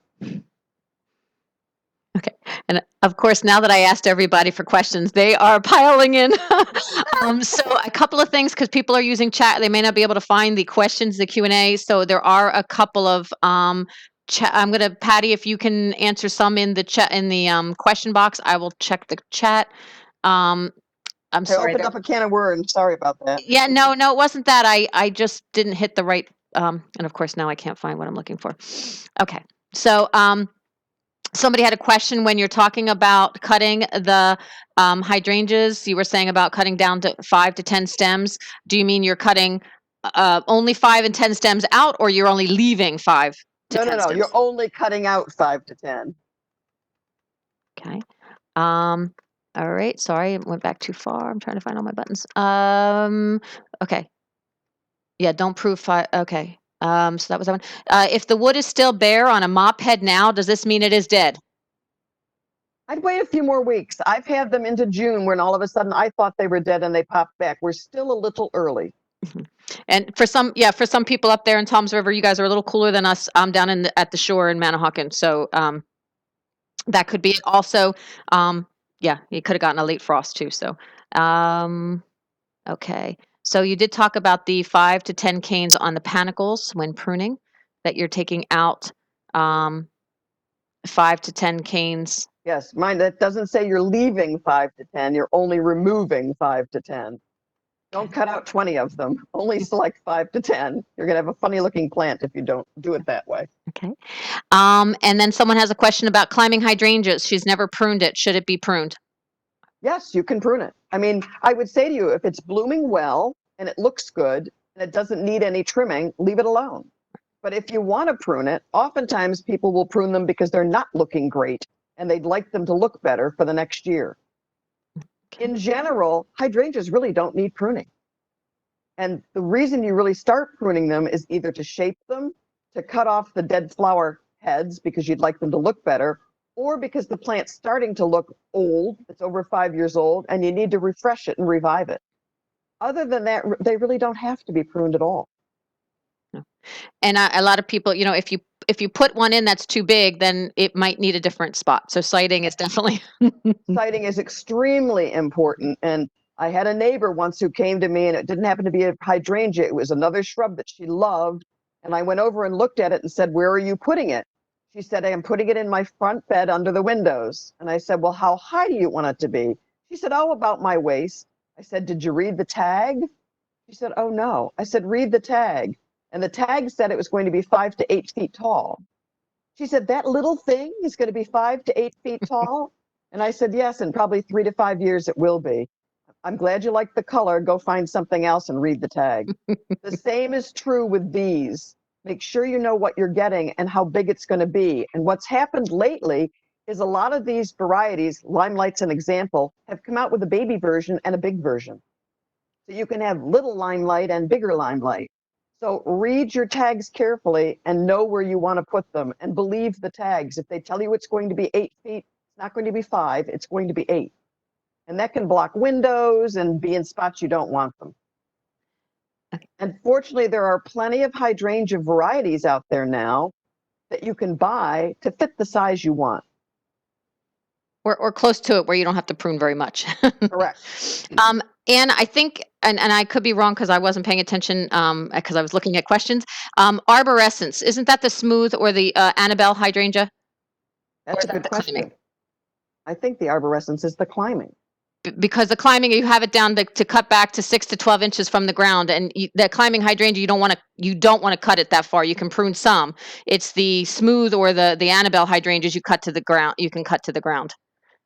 Okay. And of course, now that I asked everybody for questions, they are piling in. So a couple of things, because people are using chat, they may not be able to find the questions, the Q&A. So there are a couple of I'm going to, Patty, if you can answer some in the chat, in the question box, I will check the chat. I'm I sorry. opened up a can of worms. Sorry about that. Yeah, no, it wasn't that. I just didn't hit the right, and of course now I can't find what I'm looking for. Okay. So, somebody had a question when you're talking about cutting the hydrangeas. You were saying about cutting down to 5 to 10 stems. Do you mean you're cutting only 5 and 10 stems out, or you're only leaving 5 to 10 No. stems? You're only cutting out 5 to 10. Okay. All right. Sorry, I went back too far. I'm trying to find all my buttons. Okay. Yeah, don't prove 5. Okay. So that was that one. If the wood is still bare on a mop head now, does this mean it is dead? I'd wait a few more weeks. I've had them into June when all of a sudden I thought they were dead and they popped back. We're still a little early. And for some people up there in Toms River, you guys are a little cooler than us. I'm down at the shore in Manahawkin, so that could be it. Also, yeah, you could have gotten a late frost too. So, okay. So you did talk about the 5 to 10 canes on the panicles when pruning, that you're taking out 5 to 10 canes. Yes, mine, that doesn't say you're leaving 5 to 10. You're only removing 5 to 10. Don't cut out 20 of them. Only select 5 to 10. You're going to have a funny looking plant if you don't do it that way. Okay. And then someone has a question about climbing hydrangeas. She's never pruned it. Should it be pruned? Yes, you can prune it. I mean, I would say to you, if it's blooming well and it looks good and it doesn't need any trimming, leave it alone. But if you want to prune it, oftentimes people will prune them because they're not looking great and they'd like them to look better for the next year. In general, hydrangeas really don't need pruning. And the reason you really start pruning them is either to shape them, to cut off the dead flower heads because you'd like them to look better, or because the plant's starting to look old, it's over 5 years old, and you need to refresh it and revive it. Other than that, they really don't have to be pruned at all. And a lot of people, if you put one in that's too big, then it might need a different spot. So siting is definitely Siting is extremely important. And I had a neighbor once who came to me, and it didn't happen to be a hydrangea. It was another shrub that she loved. And I went over and looked at it and said, "Where are you putting it?" She said, "I am putting it in my front bed under the windows." And I said, "Well, how high do you want it to be?" She said, "Oh, about my waist." I said, "Did you read the tag?" She said, "Oh, no." I said, "Read the tag." And the tag said it was going to be 5 to 8 feet tall. She said, "That little thing is going to be 5 to 8 feet tall?" And I said, "Yes, in probably 3 to 5 years it will be." I'm glad you like the color. Go find something else and read the tag. The same is true with these. Make sure you know what you're getting and how big it's going to be. And what's happened lately is a lot of these varieties, Limelight's an example, have come out with a baby version and a big version. So you can have little limelight and bigger limelight. So read your tags carefully and know where you want to put them, and believe the tags. If they tell you it's going to be 8 feet, it's not going to be 5, it's going to be 8. And that can block windows and be in spots you don't want them. Okay. And fortunately, there are plenty of hydrangea varieties out there now that you can buy to fit the size you want. Or close to it where you don't have to prune very much. Correct. And I think, and I could be wrong because I wasn't paying attention because I was looking at questions. Arborescence, isn't that the smooth or the Annabelle hydrangea? That's a that good the climbing? question. I think the arborescence is the climbing. Because the climbing, you have it down to cut back to 6 to 12 inches from the ground, and that climbing hydrangea, you don't want to cut it that far. You can prune some. It's the smooth or the Annabelle hydrangeas you cut to the ground. You can cut to the ground.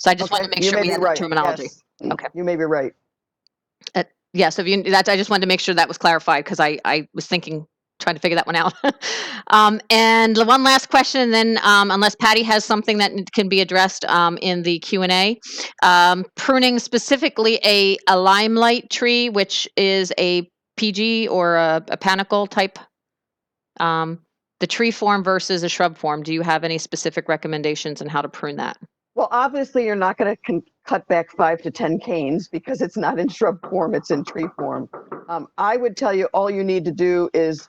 So I just wanted to make You sure may we be had the right. terminology. Yes. Okay. You may be right. Yeah. So I just wanted to make sure that was clarified because I was trying to figure that one out. And the one last question, and then unless Patty has something that can be addressed in the Q&A, pruning specifically a limelight tree, which is a PG or a panicle type, the tree form versus a shrub form. Do you have any specific recommendations on how to prune that? Well, obviously, you're not going to cut back 5 to 10 canes because it's not in shrub form, it's in tree form. I would tell you all you need to do is,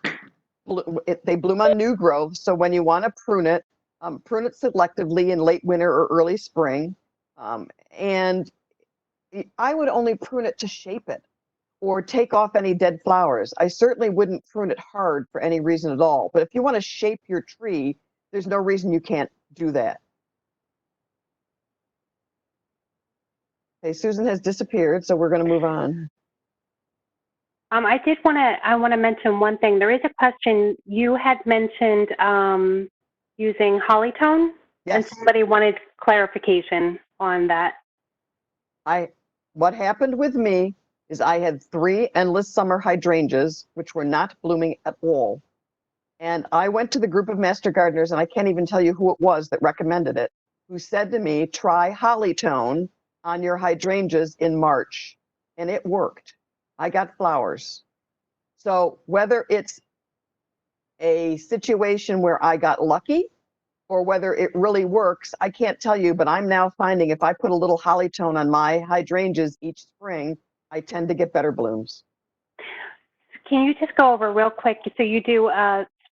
they bloom on new growth. So when you want to prune it selectively in late winter or early spring. And I would only prune it to shape it or take off any dead flowers. I certainly wouldn't prune it hard for any reason at all. But if you want to shape your tree, there's no reason you can't do that. Okay, Susan has disappeared, so we're going to move on. I want to mention one thing. There is a question. You had mentioned using hollytone, and Yes. somebody wanted clarification on that. What happened with me is I had 3 endless summer hydrangeas, which were not blooming at all. And I went to the group of master gardeners, and I can't even tell you who it was that recommended it, who said to me, try hollytone on your hydrangeas in March. And it worked. I got flowers. So whether it's a situation where I got lucky or whether it really works, I can't tell you, but I'm now finding if I put a little hollytone on my hydrangeas each spring, I tend to get better blooms. Can you just go over real quick? So you do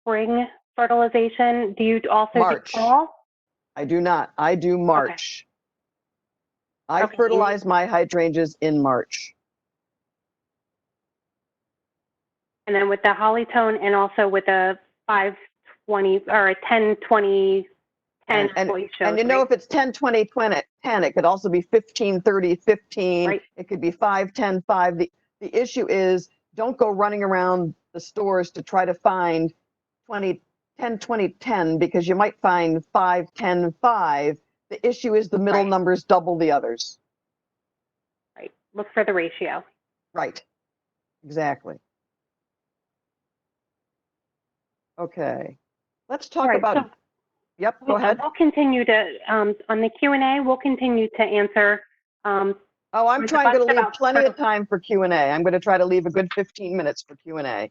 spring fertilization. Do you also March. do fall? I do not. I do March. Okay. I fertilize my hydrangeas in March. And then with the hollytone and also with a 5-20 or a 10-20-10. And you know, if it's 10-20-10, it could also be 15-30-15. Right. It could be 5-10-5. The issue is don't go running around the stores to try to find 10-20-10 because you might find 5-10-5. The issue is the middle numbers double the others. Right. Look for the ratio. Right. Exactly. Okay. Let's talk about. Yep, go ahead. We'll continue to, on the Q&A, we'll continue to answer. I'm trying to leave plenty of time for Q&A. I'm going to try to leave a good 15 minutes for Q&A.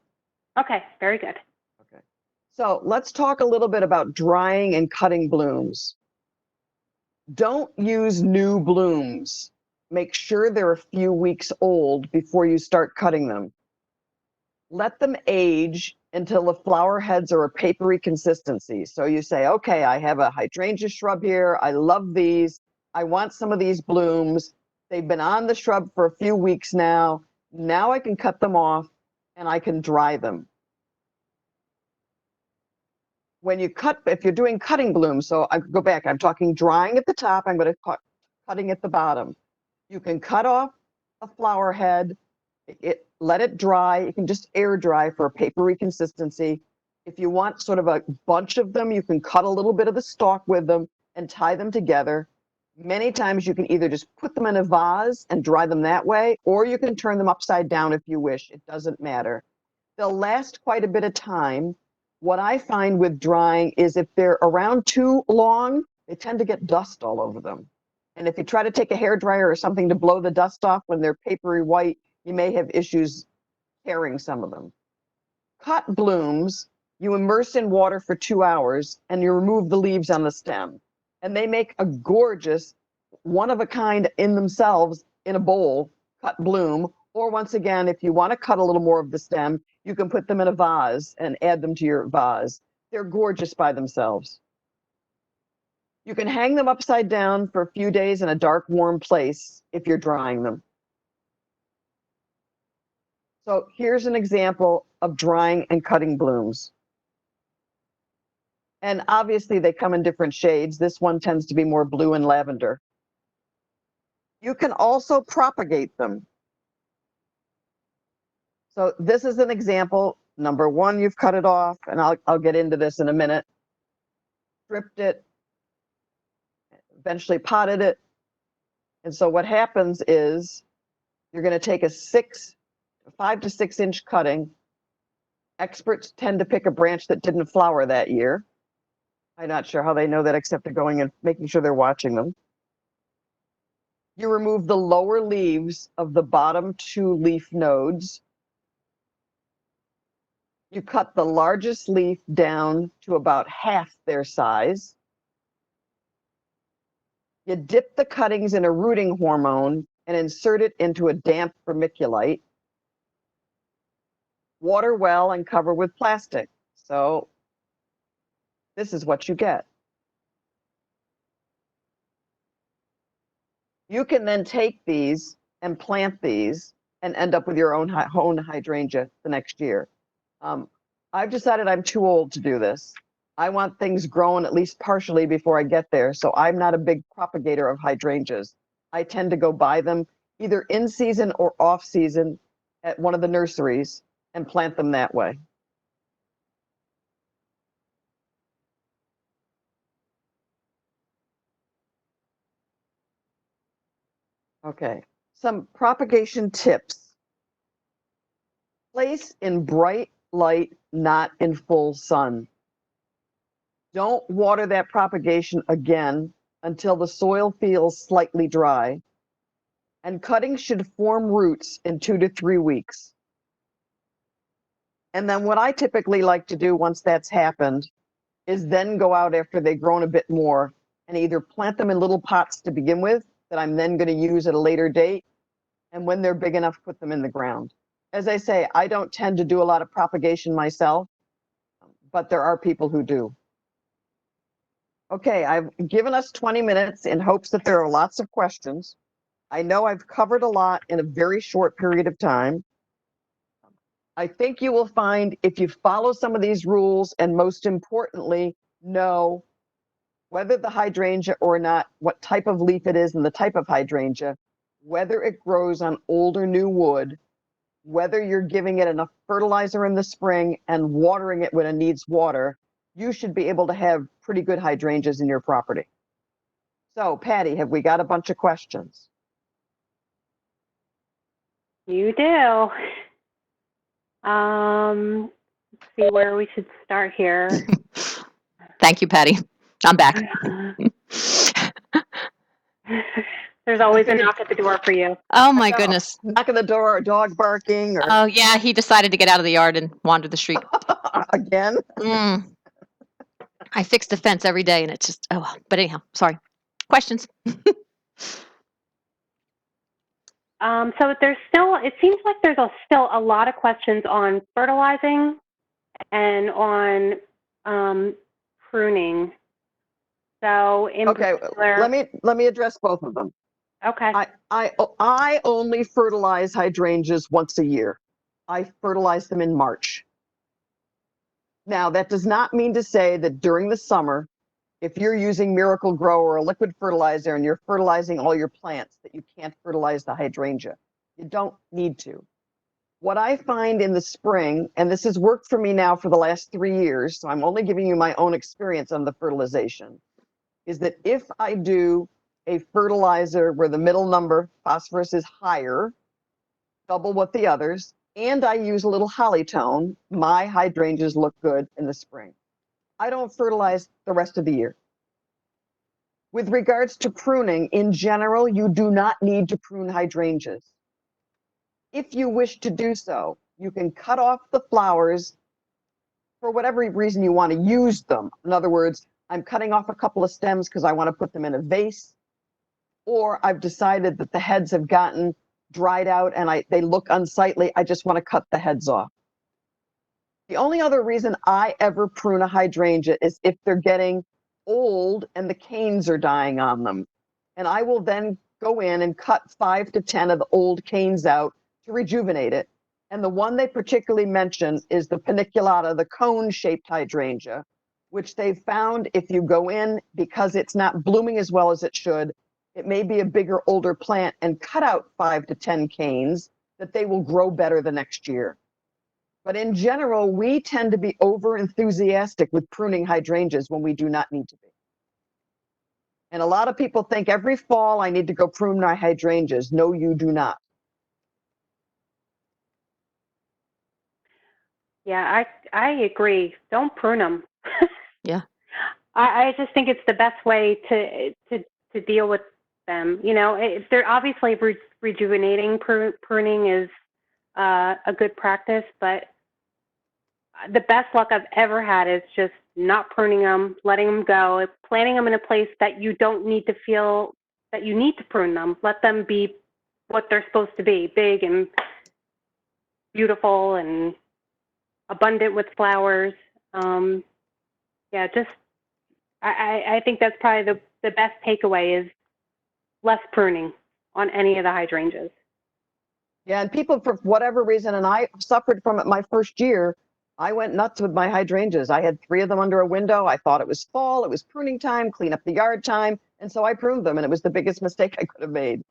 Okay, very good. Okay. So let's talk a little bit about drying and cutting blooms. Don't use new blooms. Make sure they're a few weeks old before you start cutting them. Let them age until the flower heads are a papery consistency. So you say, okay, I have a hydrangea shrub here. I love these. I want some of these blooms. They've been on the shrub for a few weeks now. Now I can cut them off and I can dry them. When you cut, if you're doing cutting blooms, so I go back, I'm talking drying at the top, I'm going to cut cutting at the bottom. You can cut off a flower head, let it dry. You can just air dry for a papery consistency. If you want sort of a bunch of them, you can cut a little bit of the stalk with them and tie them together. Many times you can either just put them in a vase and dry them that way, or you can turn them upside down if you wish. It doesn't matter. They'll last quite a bit of time. What I find with drying is if they're around too long, they tend to get dust all over them. And if you try to take a hairdryer or something to blow the dust off when they're papery white, you may have issues carrying some of them. Cut blooms, you immerse in water for 2 hours and you remove the leaves on the stem. And they make a gorgeous, one of a kind in themselves in a bowl, cut bloom. Or once again, if you want to cut a little more of the stem, you can put them in a vase and add them to your vase. They're gorgeous by themselves. You can hang them upside down for a few days in a dark, warm place if you're drying them. So here's an example of drying and cutting blooms. And obviously they come in different shades. This one tends to be more blue and lavender. You can also propagate them. So this is an example. Number one, you've cut it off, and I'll get into this in a minute. Stripped it, eventually potted it. And so what happens is you're going to take a 5 to 6 inch cutting. Experts tend to pick a branch that didn't flower that year. I'm not sure how they know that except they're going and making sure they're watching them. You remove the lower leaves of the bottom 2 leaf nodes. You cut the largest leaf down to about half their size. You dip the cuttings in a rooting hormone and insert it into a damp vermiculite. Water well and cover with plastic. So this is what you get. You can then take these and plant these and end up with your own hydrangea the next year. I've decided I'm too old to do this. I want things grown at least partially before I get there, so I'm not a big propagator of hydrangeas. I tend to go buy them either in season or off season at one of the nurseries and plant them that way. Okay, some propagation tips. Place in bright light, not in full sun. Don't water that propagation again until the soil feels slightly dry. And cuttings should form roots in 2 to 3 weeks. And then what I typically like to do once that's happened is then go out after they've grown a bit more and either plant them in little pots to begin with that I'm then going to use at a later date. And when they're big enough, put them in the ground. As I say, I don't tend to do a lot of propagation myself, but there are people who do. Okay, I've given us 20 minutes in hopes that there are lots of questions. I know I've covered a lot in a very short period of time. I think you will find if you follow some of these rules, and most importantly, know whether the hydrangea or not, what type of leaf it is and the type of hydrangea, whether it grows on old or new wood, whether you're giving it enough fertilizer in the spring and watering it when it needs water, you should be able to have pretty good hydrangeas in your property. So, Patty, have we got a bunch of questions? You do. Let's see where we should start here. Thank you, Patty. I'm back. There's always a knock at the door for you. Oh my goodness. Knock on the door, a dog barking, or Oh yeah, he decided to get out of the yard and wander the street. again. I fix the fence every day and it's just, oh, well. But anyhow, sorry. Questions? So there's still, it seems like there's still a lot of questions on fertilizing and on pruning. So in Okay, particular, let me address both of them. okay. I only fertilize hydrangeas once a year. I fertilize them in March. Now, that does not mean to say that during the summer, if you're using Miracle Grow or a liquid fertilizer and you're fertilizing all your plants, that you can't fertilize the hydrangea. You don't need to. What I find in the spring, and this has worked for me now for the last 3 years, so I'm only giving you my own experience on the fertilization, is that if I do a fertilizer where the middle number, phosphorus, is higher, double what the others, and I use a little hollytone, my hydrangeas look good in the spring. I don't fertilize the rest of the year. With regards to pruning, in general, you do not need to prune hydrangeas. If you wish to do so, you can cut off the flowers for whatever reason you want to use them. In other words, I'm cutting off a couple of stems because I want to put them in a vase, or I've decided that the heads have gotten dried out and they look unsightly. I just want to cut the heads off. The only other reason I ever prune a hydrangea is if they're getting old and the canes are dying on them. And I will then go in and cut 5 to 10 of the old canes out to rejuvenate it. And the one they particularly mention is the paniculata, the cone-shaped hydrangea, which they've found if you go in, because it's not blooming as well as it should, it may be a bigger, older plant, and cut out 5 to 10 canes, that they will grow better the next year. But in general, we tend to be over enthusiastic with pruning hydrangeas when we do not need to be. And a lot of people think every fall I need to go prune my hydrangeas. No, you do not. Yeah, I agree. Don't prune them. Yeah. I just think it's the best way to deal with them. You know, they're obviously rejuvenating. Pruning is a good practice, but the best luck I've ever had is just not pruning them, letting them go, planting them in a place that you don't need to feel that you need to prune them. Let them be what they're supposed to be, big and beautiful and abundant with flowers. Yeah, just I think that's probably the best takeaway is less pruning on any of the hydrangeas. Yeah, and people, for whatever reason, and I suffered from it my first year, I went nuts with my hydrangeas. I had 3 of them under a window. I thought it was fall, it was pruning time, clean up the yard time, and so I pruned them, and it was the biggest mistake I could have made.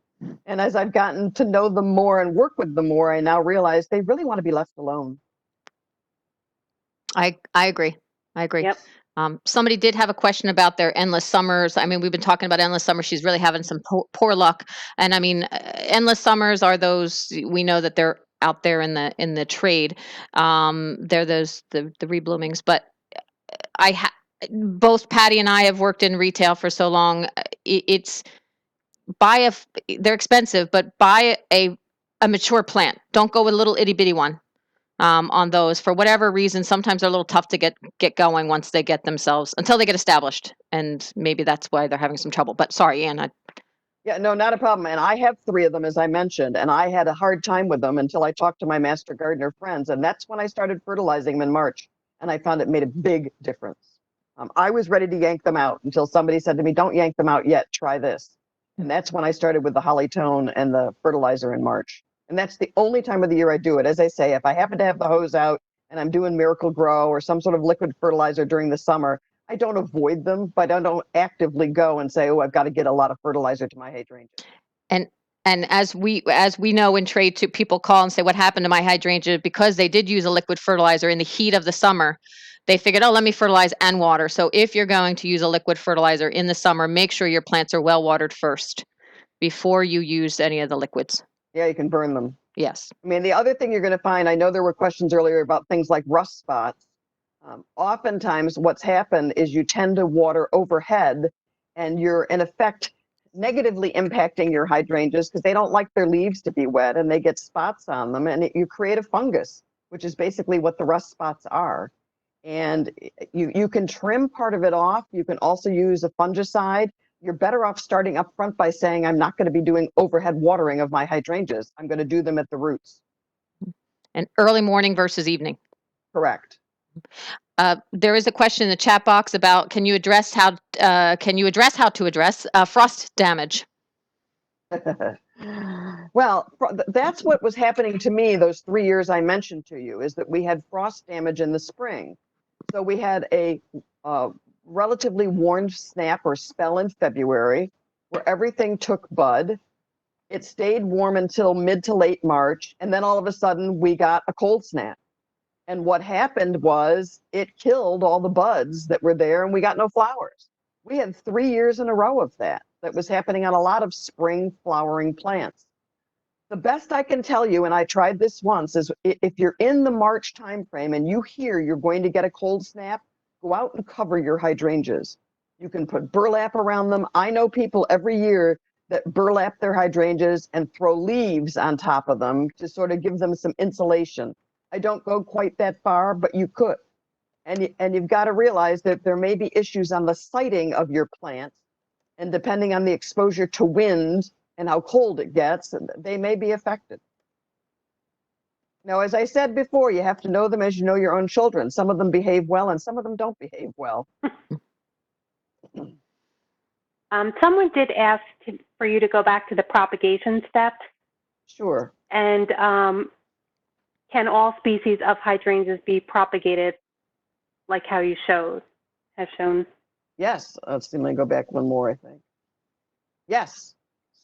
And as I've gotten to know them more and work with them more, I now realize they really want to be left alone. I agree. I agree. Yep. Somebody did have a question about their endless summers. I mean, we've been talking about endless summers. She's really having some poor luck. And I mean, endless summers are those, we know that they're out there in the trade. They're those, the rebloomings, but both Patty and I have worked in retail for so long. It's they're expensive, but buy a mature plant. Don't go with a little itty bitty one. On those, for whatever reason, sometimes they're a little tough to get going once they get themselves, until they get established, and maybe that's why they're having some trouble. But sorry, Ann. Yeah, no, not a problem. And I have 3 of them, as I mentioned, and I had a hard time with them until I talked to my master gardener friends. And that's when I started fertilizing them in March. And I found it made a big difference. I was ready to yank them out until somebody said to me, don't yank them out yet, try this. And that's when I started with the Hollytone and the fertilizer in March. And that's the only time of the year I do it. As I say, if I happen to have the hose out and I'm doing Miracle Grow or some sort of liquid fertilizer during the summer, I don't avoid them, but I don't actively go and say, oh, I've got to get a lot of fertilizer to my hydrangea. And as we know in trade too, people call and say, what happened to my hydrangea? Because they did use a liquid fertilizer in the heat of the summer, they figured, oh, let me fertilize and water. So if you're going to use a liquid fertilizer in the summer, make sure your plants are well watered first before you use any of the liquids. Yeah, you can burn them. Yes. I mean, the other thing you're going to find, I know there were questions earlier about things like rust spots. Oftentimes what's happened is you tend to water overhead, and you're in effect negatively impacting your hydrangeas because they don't like their leaves to be wet and they get spots on them, and you create a fungus, which is basically what the rust spots are. And you can trim part of it off. You can also use a fungicide. You're better off starting up front by saying, I'm not going to be doing overhead watering of my hydrangeas. I'm going to do them at the roots. And early morning versus evening. Correct. There is a question in the chat box about, can you address how to address frost damage? Well, that's what was happening to me those 3 years I mentioned to you, is that we had frost damage in the spring. So we had a relatively warm snap or spell in February where everything took bud. It stayed warm until mid to late March, and then all of a sudden we got a cold snap. And what happened was it killed all the buds that were there, and we got no flowers. We had 3 years in a row of that was happening on a lot of spring flowering plants. The best I can tell you, and I tried this once, is if you're in the March timeframe and you hear you're going to get a cold snap, go out and cover your hydrangeas. You can put burlap around them. I know people every year that burlap their hydrangeas and throw leaves on top of them to sort of give them some insulation. I don't go quite that far, but you could. And you've got to realize that there may be issues on the siting of your plants, and depending on the exposure to wind and how cold it gets, they may be affected. Now, as I said before, you have to know them as you know your own children. Some of them behave well and some of them don't behave well. Someone did ask for you to go back to the propagation step. Sure. And can all species of hydrangeas be propagated like how you have shown? Yes. Let's see, let me go back one more, I think. Yes.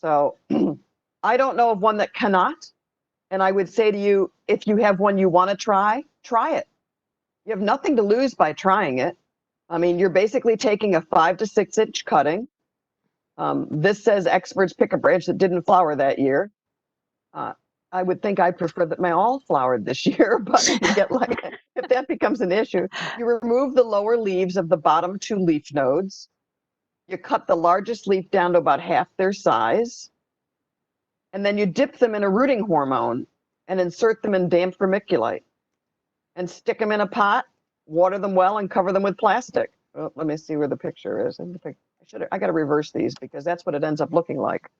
So I don't know of one that cannot. And I would say to you, if you have one you want to try it. You have nothing to lose by trying it. I mean, you're basically taking a 5 to 6 inch cutting. This says experts pick a branch that didn't flower that year. I would think I prefer that my all flowered this year, but if you get like, if that becomes an issue, you remove the lower leaves of the bottom 2 leaf nodes. You cut the largest leaf down to about half their size. And then you dip them in a rooting hormone and insert them in damp vermiculite and stick them in a pot, water them well, and cover them with plastic. Well, let me see where the picture is. I got to reverse these because that's what it ends up looking like.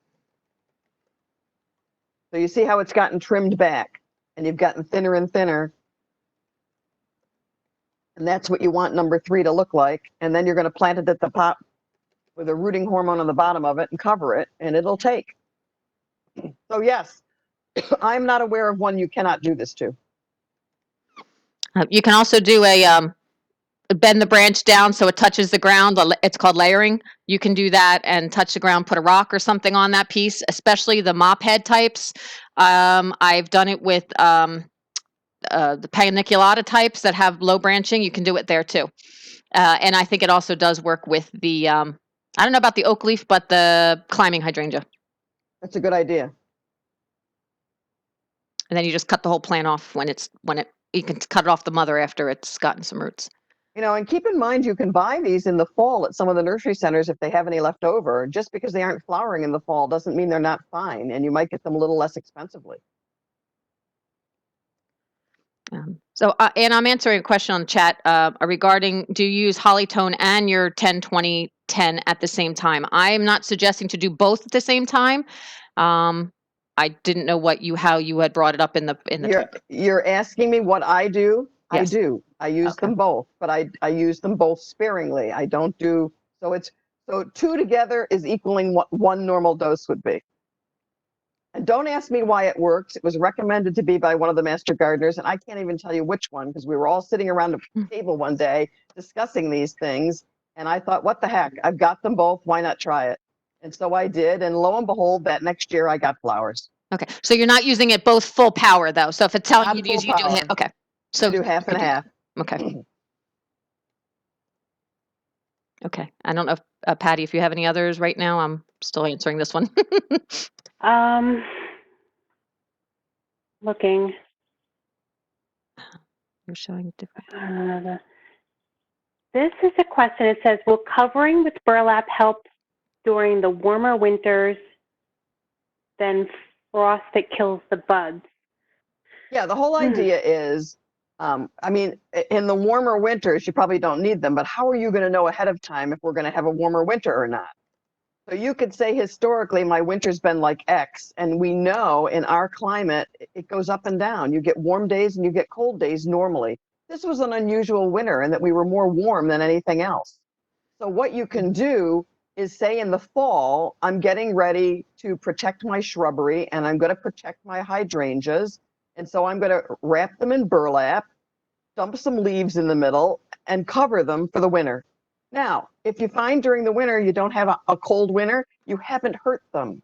So you see how it's gotten trimmed back and you've gotten thinner and thinner. And that's what you want number 3 to look like. And then you're going to plant it at the pot with a rooting hormone on the bottom of it and cover it, and it'll take. So yes, I'm not aware of one you cannot do this to. You can also do a bend the branch down so it touches the ground. It's called layering. You can do that and touch the ground, put a rock or something on that piece, especially the mop head types. I've done it with the paniculata types that have low branching. You can do it there too. And I think it also does work with the, I don't know about the oak leaf, but the climbing hydrangea. That's a good idea. And then you just cut the whole plant off you can cut it off the mother after it's gotten some roots. You know, and keep in mind, you can buy these in the fall at some of the nursery centers if they have any left over. Just because they aren't flowering in the fall doesn't mean they're not fine, and you might get them a little less expensively. And I'm answering a question on chat regarding, do you use Hollytone and your 10-20-10 at the same time? I am not suggesting to do both at the same time. I didn't know how you had brought it up in the You're asking me what I do? Yes. I do. I use them both, but I use them both sparingly. I don't do, so 2 together is equaling what 1 normal dose would be. And don't ask me why it works. It was recommended to be by one of the master gardeners, and I can't even tell you which one, because we were all sitting around a table one day discussing these things, and I thought, what the heck? I've got them both. Why not try it? And so I did, and lo and behold, that next year I got flowers. Okay, so you're not using it both full power though. So if it's telling you to use, you do it. Okay, so I do half and half. Okay. Okay. I don't know if Patty, if you have any others right now. I'm still answering this one. Looking. You're showing different. This is a question. It says, will covering with burlap help during the warmer winters than frost that kills the buds? Yeah, the whole idea is, I mean, in the warmer winters, you probably don't need them, but how are you going to know ahead of time if we're going to have a warmer winter or not? So you could say historically, my winter's been like X, and we know in our climate, it goes up and down. You get warm days and you get cold days normally. This was an unusual winter in that we were more warm than anything else. So what you can do is say in the fall, I'm getting ready to protect my shrubbery and I'm going to protect my hydrangeas. And so I'm going to wrap them in burlap, dump some leaves in the middle, and cover them for the winter. Now, if you find during the winter you don't have a cold winter, you haven't hurt them.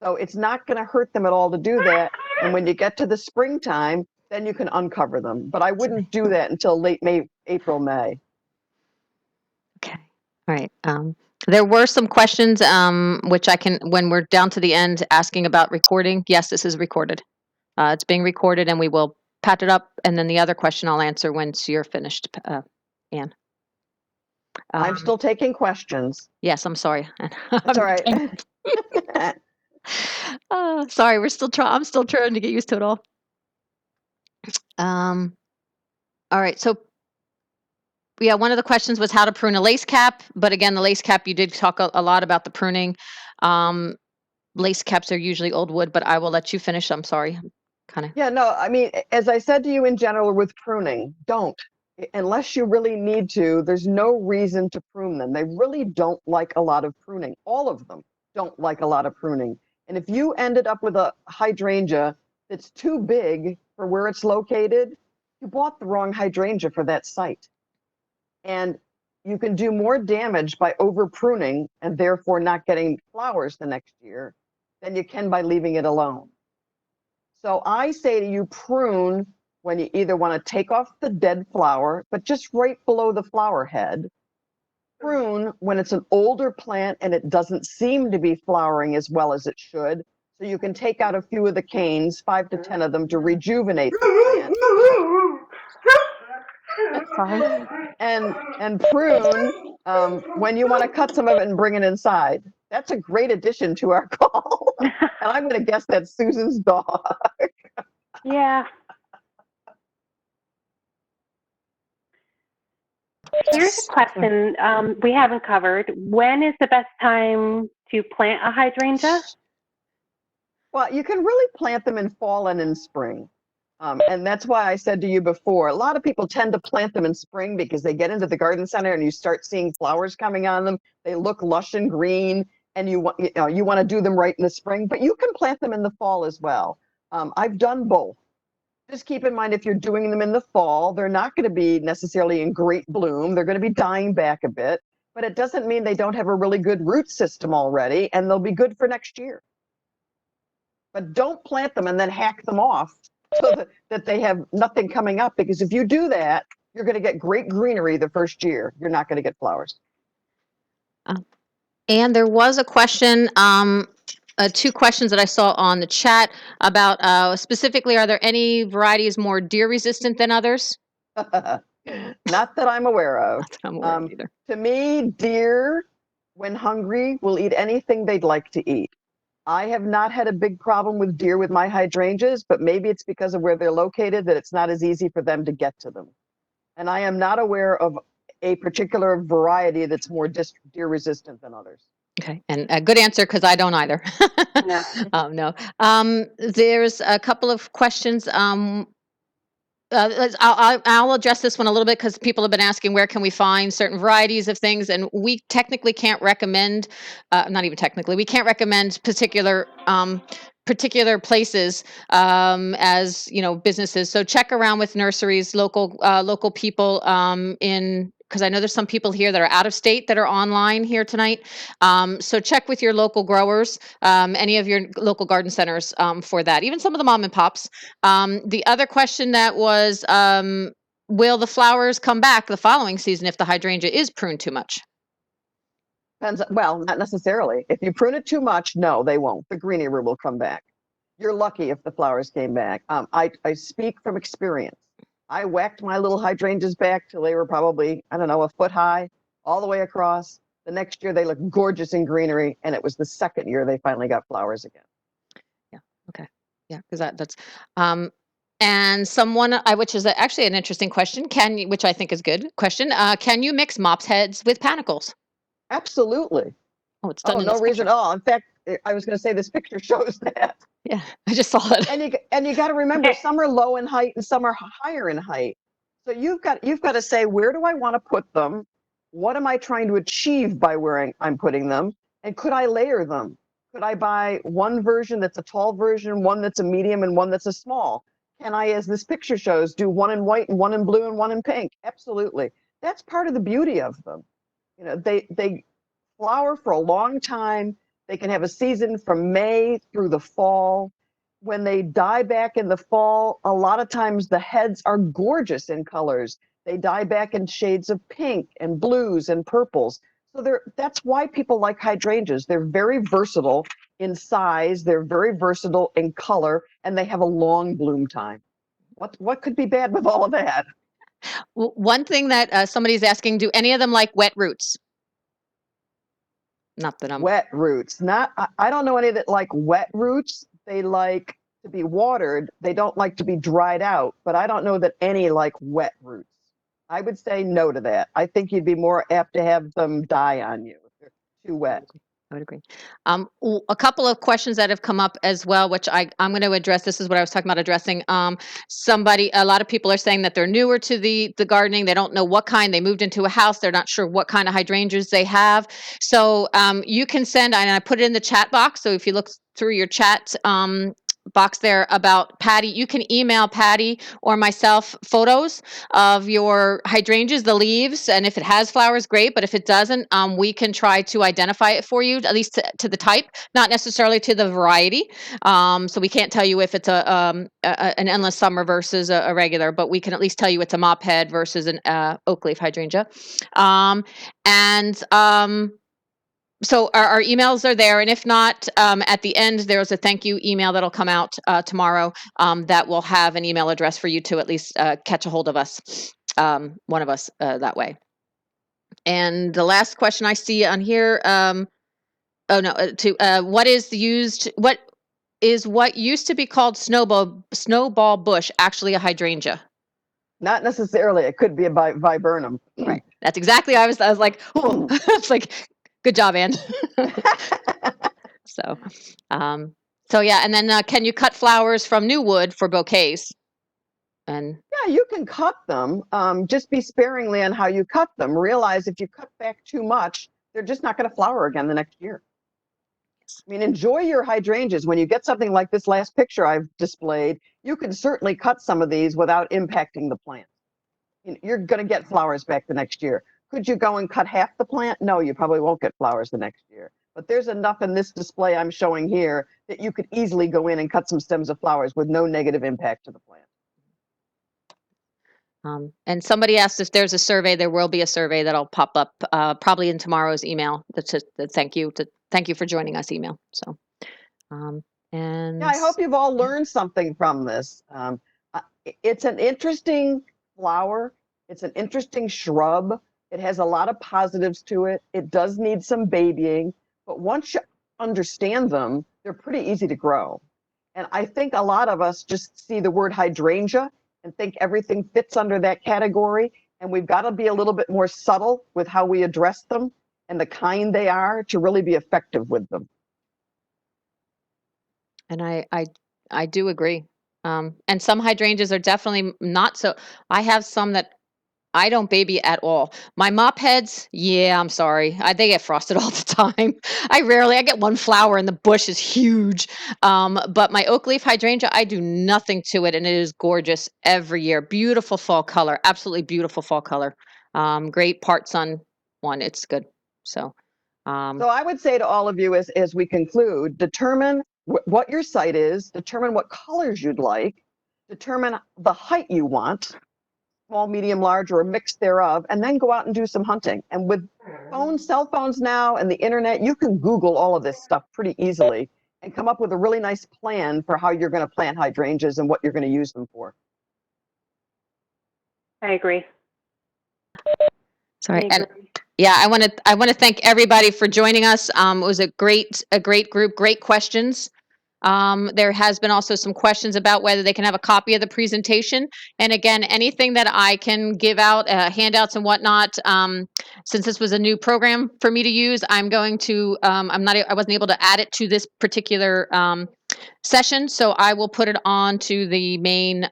So it's not going to hurt them at all to do that. And when you get to the springtime, then you can uncover them. But I wouldn't do that until late May, April, May. Okay. All right. There were some questions, which I can, when we're down to the end, asking about recording. Yes, this is recorded. It's being recorded, and we will pat it up. And then the other question I'll answer once you're finished, Anne. I'm still taking questions. Yes, I'm sorry. That's all right. Oh, sorry, I'm still trying to get used to it all. All right, so yeah, one of the questions was how to prune a lace cap, but again, the lace cap, you did talk a lot about the pruning. Lace caps are usually old wood, but I will let you finish. I'm sorry. Kind of. Yeah, no, I mean, as I said to you in general with pruning, don't. Unless you really need to, there's no reason to prune them. They really don't like a lot of pruning. All of them don't like a lot of pruning. And if you ended up with a hydrangea that's too big for where it's located, you bought the wrong hydrangea for that site. And you can do more damage by over pruning and therefore not getting flowers the next year than you can by leaving it alone. So I say to you, prune when you either want to take off the dead flower, but just right below the flower head. Prune when it's an older plant and it doesn't seem to be flowering as well as it should. So you can take out a few of the canes, 5 to 10 of them, to rejuvenate the plant. Sorry. And prune when you want to cut some of it and bring it inside. That's a great addition to our call. And I'm going to guess that's Susan's dog. Yeah. Here's a question we haven't covered. When is the best time to plant a hydrangea? Well, you can really plant them in fall and in spring. And that's why I said to you before, a lot of people tend to plant them in spring because they get into the garden center and you start seeing flowers coming on them. They look lush and green, and you want to do them right in the spring, but you can plant them in the fall as well. I've done both. Just keep in mind, if you're doing them in the fall, they're not going to be necessarily in great bloom. They're going to be dying back a bit, but it doesn't mean they don't have a really good root system already, and they'll be good for next year. But don't plant them and then hack them off so that they have nothing coming up, because if you do that, you're going to get great greenery the first year. You're not going to get flowers. And there was a question, 2 questions that I saw on the chat about specifically, are there any varieties more deer resistant than others? Not that I'm aware of. Not that I'm aware of either. To me, deer, when hungry, will eat anything they'd like to eat. I have not had a big problem with deer with my hydrangeas, but maybe it's because of where they're located that it's not as easy for them to get to them. And I am not aware of a particular variety that's more deer resistant than others. Okay, and a good answer, because I don't either. No. No. There's a couple of questions. I'll address this one a little bit because people have been asking where can we find certain varieties of things, and we technically can't recommend, not even technically, we can't recommend particular places as businesses. So check around with nurseries, local people because I know there's some people here that are out of state that are online here tonight. So check with your local growers, any of your local garden centers for that, even some of the mom and pops. The other question that was, will the flowers come back the following season if the hydrangea is pruned too much? Depends. Well, not necessarily. If you prune it too much, no, they won't. The greenery will come back. You're lucky if the flowers came back. I speak from experience. I whacked my little hydrangeas back till they were probably, I don't know, a foot high, all the way across. The next year they looked gorgeous in greenery, and it was the second year they finally got flowers again. Yeah. Okay. Yeah, because that's and someone, which is actually an interesting question, which I think is good question. Can you mix mops heads with panicles? Absolutely. Oh, it's done in no this reason picture. at all. In fact, I was going to say this picture shows that. Yeah, I just saw it. And you got to remember, some are low in height and some are higher in height. So you've got to say, where do I want to put them? What am I trying to achieve by where I'm putting them? And could I layer them? Could I buy one version that's a tall version, one that's a medium, and one that's a small? Can I, as this picture shows, do one in white and one in blue and one in pink? Absolutely. That's part of the beauty of them. They flower for a long time. They can have a season from May through the fall. When they die back in the fall, a lot of times the heads are gorgeous in colors. They die back in shades of pink and blues and purples. So that's why people like hydrangeas. They're very versatile in size, they're very versatile in color, and they have a long bloom time. What could be bad with all of that? One thing that somebody's asking, do any of them like wet roots? Not that I'm. Wet roots. I don't know any that like wet roots. They like to be watered. They don't like to be dried out, but I don't know that any like wet roots. I would say no to that. I think you'd be more apt to have them die on you if they're too wet. I would agree. A couple of questions that have come up as well, which I'm going to address. This is what I was talking about addressing. A lot of people are saying that they're newer to the gardening. They don't know what kind. They moved into a house. They're not sure what kind of hydrangeas they have. So you can send, and I put it in the chat box. So if you look through your chat box there about Patty, you can email Patty or myself photos of your hydrangeas, the leaves, and if it has flowers, great. But if it doesn't, we can try to identify it for you, at least to the type, not necessarily to the variety. So we can't tell you if it's an endless summer versus a regular, but we can at least tell you it's a mop head versus an oak leaf hydrangea. So our emails are there, and if not, at the end there's a thank you email that'll come out tomorrow that will have an email address for you to at least catch a hold of us, one of us, that way. And the last question I see on here, what used to be called snowball bush actually a hydrangea? Not necessarily. It could be a viburnum. Right. That's exactly. I was like, oh, it's like, good job, Ann. So, yeah, and then can you cut flowers from new wood for bouquets? And Yeah, you can cut them. Just be sparingly on how you cut them. Realize if you cut back too much, they're just not going to flower again the next year. I mean, enjoy your hydrangeas. When you get something like this last picture I've displayed, you can certainly cut some of these without impacting the plant. You're going to get flowers back the next year. Could you go and cut half the plant? No, you probably won't get flowers the next year. But there's enough in this display I'm showing here that you could easily go in and cut some stems of flowers with no negative impact to the plant. And somebody asked if there's a survey. There will be a survey that'll pop up probably in tomorrow's email. That's just the thank you for joining us email. So, and yeah, I hope you've all learned something from this. It's an interesting flower. It's an interesting shrub. It has a lot of positives to it. It does need some babying, but once you understand them, they're pretty easy to grow. And I think a lot of us just see the word hydrangea and think everything fits under that category. And we've got to be a little bit more subtle with how we address them and the kind they are to really be effective with them. And I do agree. And some hydrangeas are definitely not so. I have some that I don't baby at all. My mop heads, yeah, I'm sorry. They get frosted all the time. I get one flower and the bush is huge. But my oak leaf hydrangea, I do nothing to it and it is gorgeous every year. Beautiful fall color, absolutely beautiful fall color. Great part sun one, it's good. So I would say to all of you as we conclude, determine what your site is, determine what colors you'd like, determine the height you want, small, medium, large, or a mix thereof, and then go out and do some hunting. And with cell phones now and the internet, you can Google all of this stuff pretty easily and come up with a really nice plan for how you're going to plant hydrangeas and what you're going to use them for. I agree. Sorry. And yeah, I want to thank everybody for joining us. It was a great group, great questions. There has been also some questions about whether they can have a copy of the presentation. And again, anything that I can give out, handouts and whatnot, since this was a new program for me to use, I'm going to, I wasn't able to add it to this particular session, so I will put it on to the main,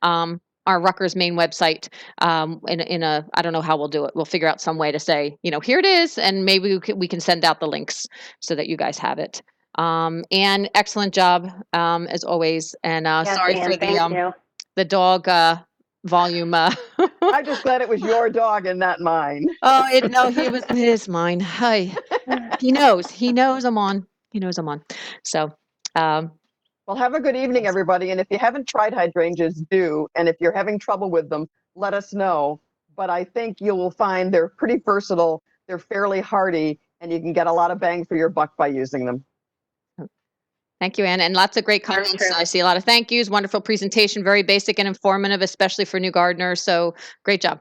our Rutgers main website. I don't know how we'll do it. We'll figure out some way to say, here it is, and maybe we can send out the links so that you guys have it. And excellent job, as always. And Yes, sorry Ann, for the dog volume. I'm just glad it was your dog and not mine. Oh, no, he was his mine. Hi. He knows I'm on. He knows I'm on. So, well, have a good evening, everybody. And if you haven't tried hydrangeas, do. And if you're having trouble with them, let us know. But I think you will find they're pretty versatile. They're fairly hardy, and you can get a lot of bang for your buck by using them. Thank you, Ann. And lots of great comments. I see a lot of thank yous. Wonderful presentation. Very basic and informative, especially for new gardeners. So great job.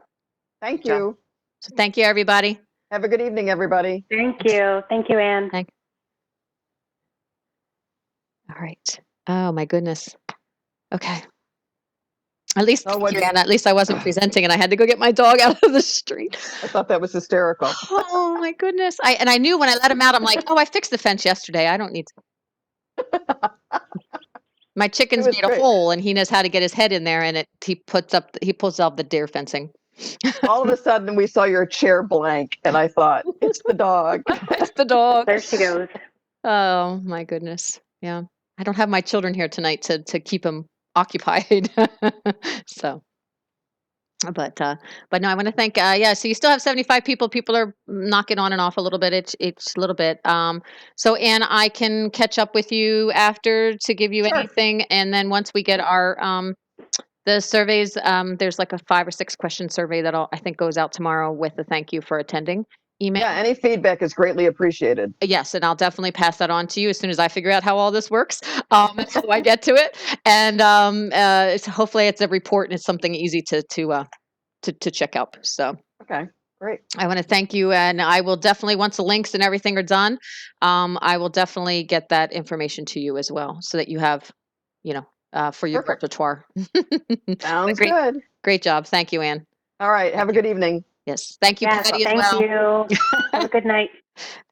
Thank you. So thank you, everybody. Have a good evening, everybody. Thank you. Thank you, Anne. All right. Oh my goodness. Okay. At least, Oh, thank what- you, Anna. At least I wasn't presenting and I had to go get my dog out of the street. I thought that was hysterical. Oh my goodness. I knew when I let him out, I'm like, oh, I fixed the fence yesterday. I don't need to. My chicken's was made a great. hole and he knows how to get his head in there and he pulls out the deer fencing. All of a sudden, we saw your chair blank, and I thought, it's the dog. It's the dog. There she goes. Oh my goodness. Yeah. I don't have my children here tonight to keep them occupied. So, but no, I want to thank, yeah, so you still have 75 people. People are knocking on and off a little bit. It's a little bit. So Anne, I can catch up with you after to give you Sure. anything. And then once we get our, the surveys, there's like a 5 or 6 question survey that I think goes out tomorrow with a thank you for attending email. Yeah, any feedback is greatly appreciated. Yes, and I'll definitely pass that on to you as soon as I figure out how all this works, and how I get to it. And hopefully it's a report and it's something easy to check out. So Okay, great. I want to thank you, and I will definitely, once the links and everything are done, I will definitely get that information to you as well, so that you have, for your Perfect. repertoire. Sounds great, good. great job. Thank you, Anne. All right, have a good evening. Yes, thank you, Yes, Patty, as thank well. you. Have a good night.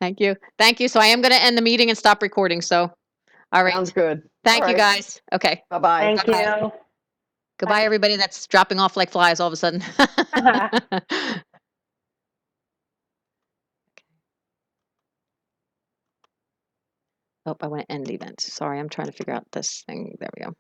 Thank you. Thank you. So I am going to end the meeting and stop recording. So, all right. Sounds good. Thank All you, right. guys. Okay. Bye-bye. Thank Bye-bye. you. Goodbye, Bye. everybody that's dropping off like flies all of a sudden. Oh, I want to end the event. Sorry, I'm trying to figure out this thing. There we go.